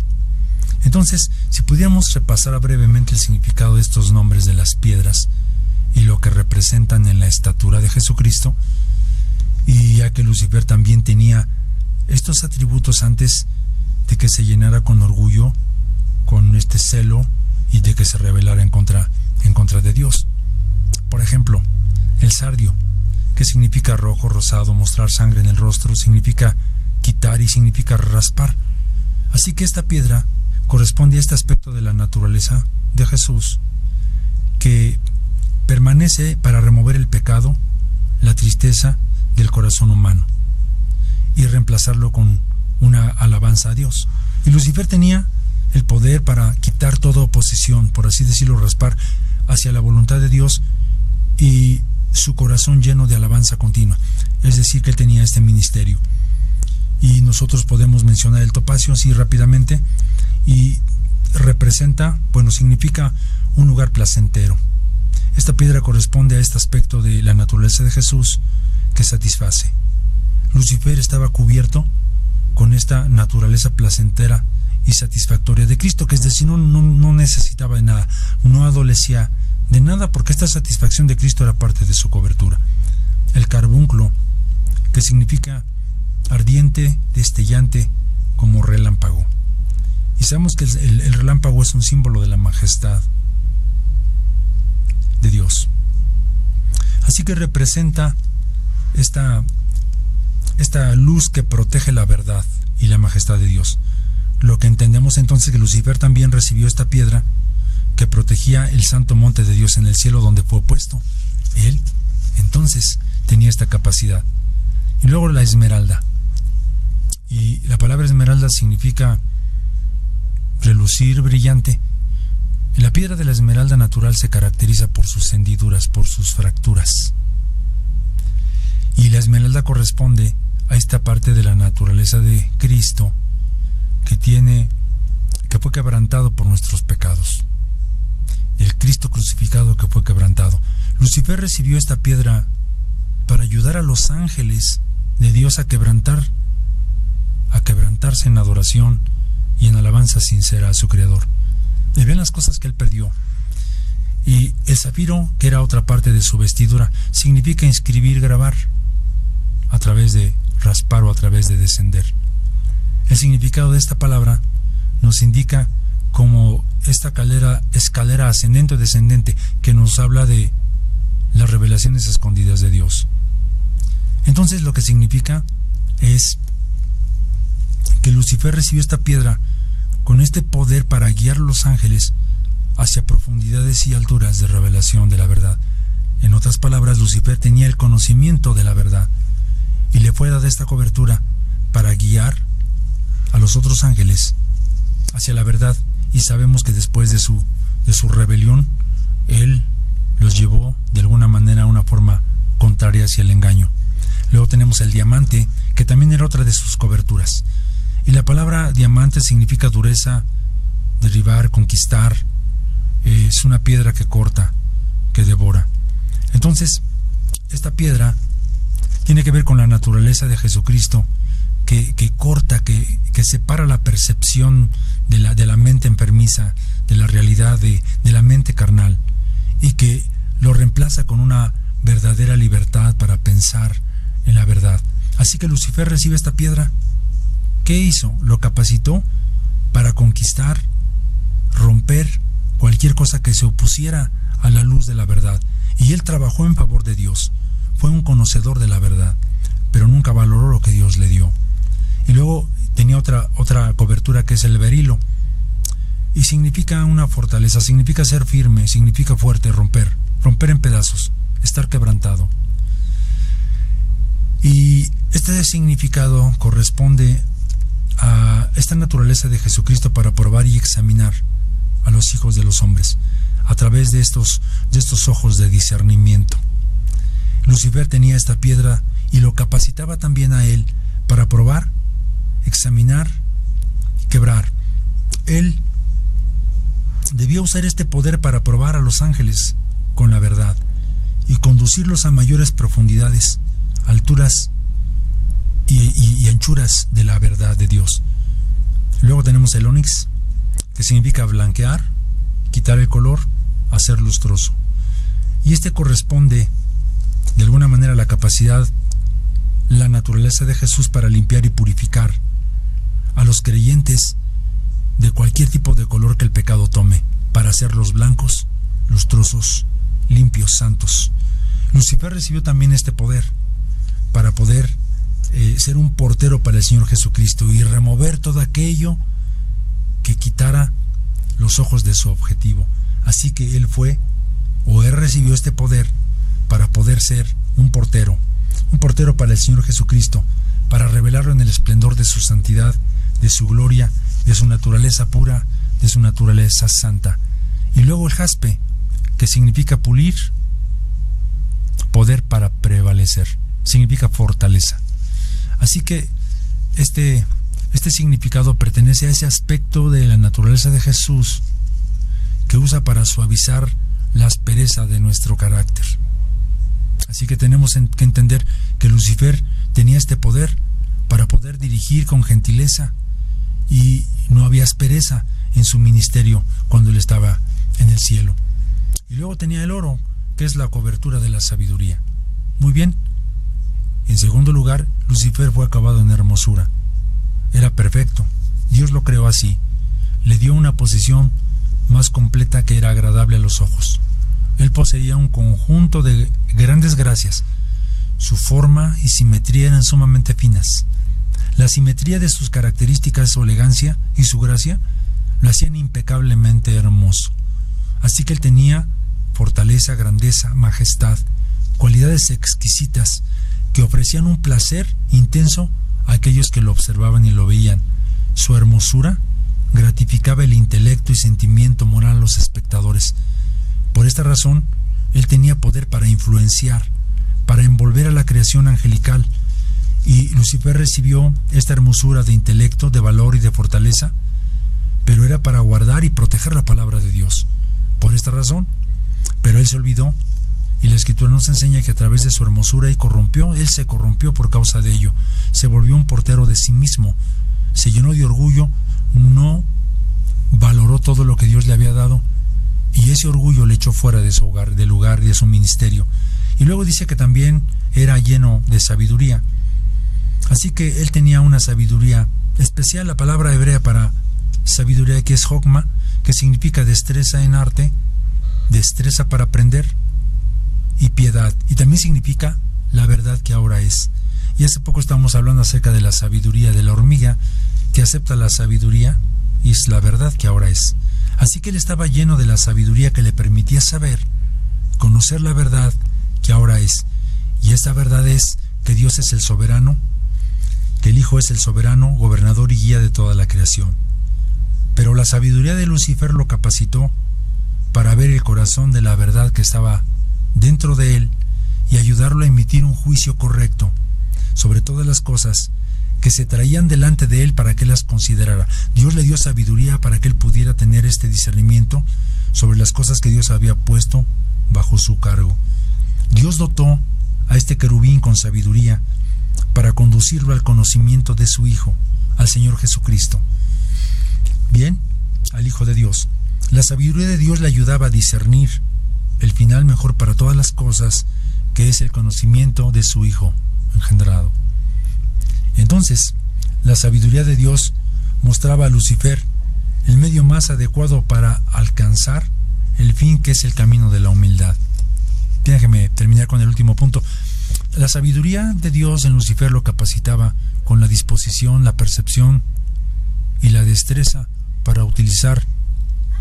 Entonces, si pudiéramos repasar brevemente el significado de estos nombres de las piedras y lo que representan en la estatura de Jesucristo, y ya que Lucifer también tenía estos atributos antes de que se llenara con orgullo, con este celo y de que se rebelara en contra de Dios. Por ejemplo, el sardio, que significa rojo, rosado, mostrar sangre en el rostro, significa quitar y significa raspar. Así que esta piedra corresponde a este aspecto de la naturaleza de Jesús, que permanece para remover el pecado, la tristeza del corazón humano y reemplazarlo con una alabanza a Dios. Y Lucifer tenía el poder para quitar toda oposición, por así decirlo, raspar hacia la voluntad de Dios y su corazón lleno de alabanza continua. Es decir, que él tenía este ministerio. Y nosotros podemos mencionar el topacio así rápidamente, y representa, bueno, significa un lugar placentero. Esta piedra corresponde a este aspecto de la naturaleza de Jesús que satisface. Lucifer estaba cubierto con esta naturaleza placentera y satisfactoria de Cristo, que es decir, no necesitaba de nada, no adolecía de nada, porque esta satisfacción de Cristo era parte de su cobertura. El carbunclo, que significa ardiente, destellante, como relámpago. Y sabemos que el relámpago es un símbolo de la majestad de Dios. Así que representa esta luz que protege la verdad y la majestad de Dios. Lo que entendemos entonces que Lucifer también recibió esta piedra que protegía el santo monte de Dios en el cielo donde fue puesto. Él entonces tenía esta capacidad. Y luego la esmeralda. Y la palabra esmeralda significa relucir, brillante. Y la piedra de la esmeralda natural se caracteriza por sus hendiduras, por sus fracturas. Y la esmeralda corresponde a esta parte de la naturaleza de Cristo que fue quebrantado por nuestros pecados. El Cristo crucificado que fue quebrantado. Lucifer recibió esta piedra para ayudar a los ángeles de Dios a quebrantarse en adoración y en alabanza sincera a su Creador. Y ven las cosas que él perdió. Y el zafiro, que era otra parte de su vestidura, significa inscribir, grabar, a través de raspar o a través de descender. El significado de esta palabra nos indica como esta escalera ascendente o descendente, que nos habla de las revelaciones escondidas de Dios. Entonces lo que significa es que Lucifer recibió esta piedra con este poder para guiar a los ángeles hacia profundidades y alturas de revelación de la verdad. En otras palabras, Lucifer tenía el conocimiento de la verdad y le fue dada esta cobertura para guiar a los otros ángeles hacia la verdad. Y sabemos que después de su rebelión, él los llevó de alguna manera a una forma contraria hacia el engaño. Luego tenemos el diamante, que también era otra de sus coberturas. Y la palabra diamante significa dureza, derribar, conquistar. Es una piedra que corta, que devora. Entonces, esta piedra tiene que ver con la naturaleza de Jesucristo, que corta, que separa la percepción de la mente enfermiza, de la realidad de la mente carnal, y que lo reemplaza con una verdadera libertad para pensar en la verdad. Así que Lucifer recibe esta piedra. ¿Qué hizo? Lo capacitó para conquistar, romper cualquier cosa que se opusiera a la luz de la verdad. Y él trabajó en favor de Dios. Fue un conocedor de la verdad, pero nunca valoró lo que Dios le dio. Y luego tenía otra cobertura, que es el berilo. Y significa una fortaleza, significa ser firme, significa fuerte, romper en pedazos, estar quebrantado. Y este significado corresponde a esta naturaleza de Jesucristo para probar y examinar a los hijos de los hombres a través de estos ojos de discernimiento. Lucifer tenía esta piedra y lo capacitaba también a él para probar, examinar, quebrar. Él debía usar este poder para probar a los ángeles con la verdad y conducirlos a mayores profundidades, alturas y anchuras de la verdad de Dios. Luego tenemos el ónix, que significa blanquear, quitar el color, hacer lustroso. Y este corresponde de alguna manera a la capacidad, la naturaleza de Jesús para limpiar y purificar a los creyentes de cualquier tipo de color que el pecado tome, para hacerlos blancos, lustrosos, limpios, santos. Lucifer recibió también este poder para poder ser un portero para el Señor Jesucristo y remover todo aquello que quitara los ojos de su objetivo. Así que él recibió este poder para poder ser un portero para el Señor Jesucristo, para revelarlo en el esplendor de su santidad, de su gloria, de su naturaleza pura, de su naturaleza santa. Y luego el jaspe, que significa pulir, poder para prevalecer, significa fortaleza. Así que este significado pertenece a ese aspecto de la naturaleza de Jesús que usa para suavizar la aspereza de nuestro carácter. Así que tenemos que entender que Lucifer tenía este poder para poder dirigir con gentileza, y no había aspereza en su ministerio cuando él estaba en el cielo. Y luego tenía el oro, que es la cobertura de la sabiduría. Muy bien. En segundo lugar, Lucifer fue acabado en hermosura. Era perfecto. Dios lo creó así. Le dio una posición más completa que era agradable a los ojos. Él poseía un conjunto de grandes gracias. Su forma y simetría eran sumamente finas. La simetría de sus características, su elegancia y su gracia lo hacían impecablemente hermoso. Así que él tenía fortaleza, grandeza, majestad, cualidades exquisitas que ofrecían un placer intenso a aquellos que lo observaban y lo veían. Su hermosura gratificaba el intelecto y sentimiento moral a los espectadores. Por esta razón, él tenía poder para influenciar, para envolver a la creación angelical, y Lucifer recibió esta hermosura de intelecto, de valor y de fortaleza, pero era para guardar y proteger la palabra de Dios. Por esta razón, pero él se olvidó, y la Escritura nos enseña que a través de su hermosura él se corrompió por causa de ello. Se volvió un portero de sí mismo, se llenó de orgullo, no valoró todo lo que Dios le había dado, y ese orgullo le echó fuera de su hogar, del lugar de su ministerio. Y luego dice que también era lleno de sabiduría. Así que él tenía una sabiduría especial. La palabra hebrea para sabiduría, que es jokma, que significa destreza en arte, destreza para aprender, y piedad, y también significa la verdad que ahora es. Y hace poco estábamos hablando acerca de la sabiduría de la hormiga, que acepta la sabiduría y es la verdad que ahora es. Así que él estaba lleno de la sabiduría que le permitía saber, conocer la verdad que ahora es. Y esta verdad es que Dios es el soberano, que el Hijo es el soberano, gobernador y guía de toda la creación. Pero la sabiduría de Lucifer lo capacitó para ver el corazón de la verdad que estaba dentro de él y ayudarlo a emitir un juicio correcto sobre todas las cosas que se traían delante de él para que las considerara. Dios le dio sabiduría para que él pudiera tener este discernimiento sobre las cosas que Dios había puesto bajo su cargo. Dios dotó a este querubín con sabiduría para conducirlo al conocimiento de su Hijo, al Señor Jesucristo. Bien, al Hijo de Dios. La sabiduría de Dios le ayudaba a discernir el final mejor para todas las cosas, que es el conocimiento de su Hijo engendrado. Entonces, la sabiduría de Dios mostraba a Lucifer el medio más adecuado para alcanzar el fin, que es el camino de la humildad. Déjeme terminar con el último punto. La sabiduría de Dios en Lucifer lo capacitaba con la disposición, la percepción y la destreza para utilizar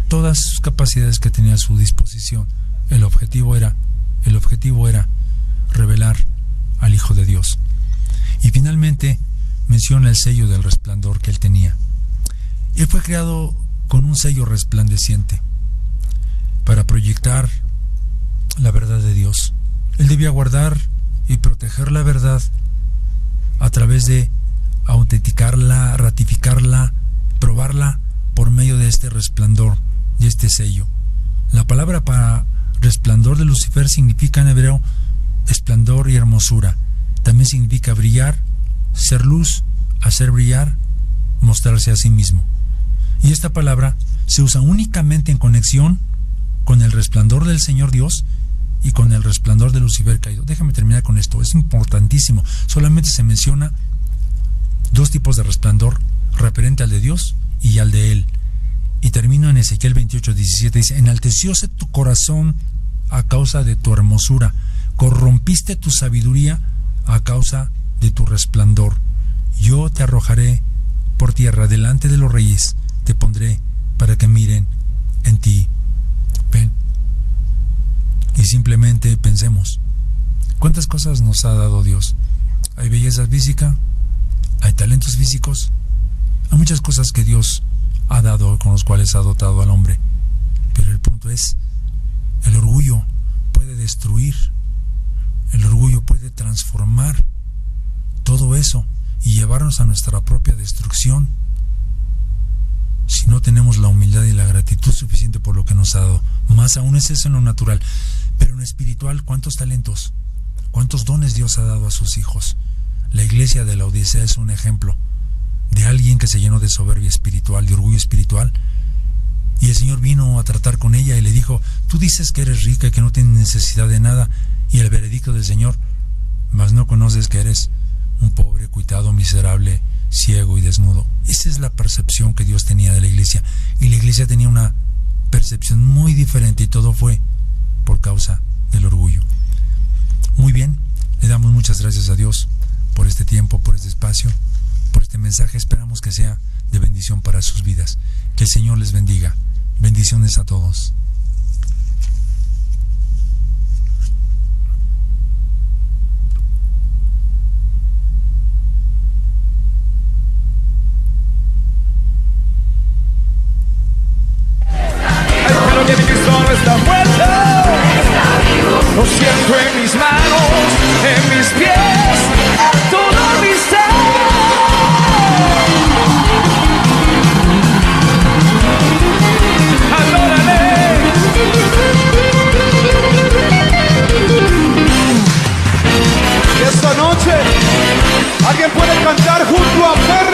todas sus capacidades que tenía a su disposición. El objetivo era revelar al Hijo de Dios. Y finalmente menciona el sello del resplandor que él tenía. Él fue creado con un sello resplandeciente para proyectar la verdad de Dios. Él debía guardar y proteger la verdad a través de autenticarla, ratificarla, probarla por medio de este resplandor y este sello. La palabra para resplandor de Lucifer significa en hebreo esplendor y hermosura. También significa brillar, ser luz, hacer brillar, mostrarse a sí mismo. Y esta palabra se usa únicamente en conexión con el resplandor del Señor Dios y con el resplandor de Lucifer caído. Déjame terminar con esto, es importantísimo. Solamente se menciona dos tipos de resplandor, referente al de Dios y al de Él. Y termino en Ezequiel 28:17, dice: enaltecióse tu corazón a causa de tu hermosura, corrompiste tu sabiduría a causa de tu resplandor. Yo te arrojaré por tierra delante de los reyes, te pondré para que miren en ti. Ven. Y simplemente pensemos, ¿cuántas cosas nos ha dado Dios? Hay belleza física, hay talentos físicos, hay muchas cosas que Dios ha dado, con los cuales ha dotado al hombre. Pero el punto es, el orgullo puede destruir, el orgullo puede transformar todo eso y llevarnos a nuestra propia destrucción si no tenemos la humildad y la gratitud suficiente por lo que nos ha dado. Más aún es eso en lo natural, pero en lo espiritual, ¿cuántos talentos, cuántos dones Dios ha dado a sus hijos? La iglesia de Laodicea es un ejemplo de alguien que se llenó de soberbia espiritual, de orgullo espiritual, y el Señor vino a tratar con ella y le dijo: tú dices que eres rica y que no tienes necesidad de nada, y el veredicto del Señor: mas no conoces que eres un pobre, cuitado, miserable, ciego y desnudo. Esa es la percepción que Dios tenía de la iglesia, y la iglesia tenía una percepción muy diferente, y todo fue por causa del orgullo. Muy bien, le damos muchas gracias a Dios por este tiempo, por este espacio, por este mensaje. Esperamos que sea de bendición para sus vidas. Que el Señor les bendiga. Bendiciones a todos. Está muerto, lo siento en mis manos, en mis pies, en todo mi ser. Adórale. Y esta noche alguien puede cantar junto a Fer.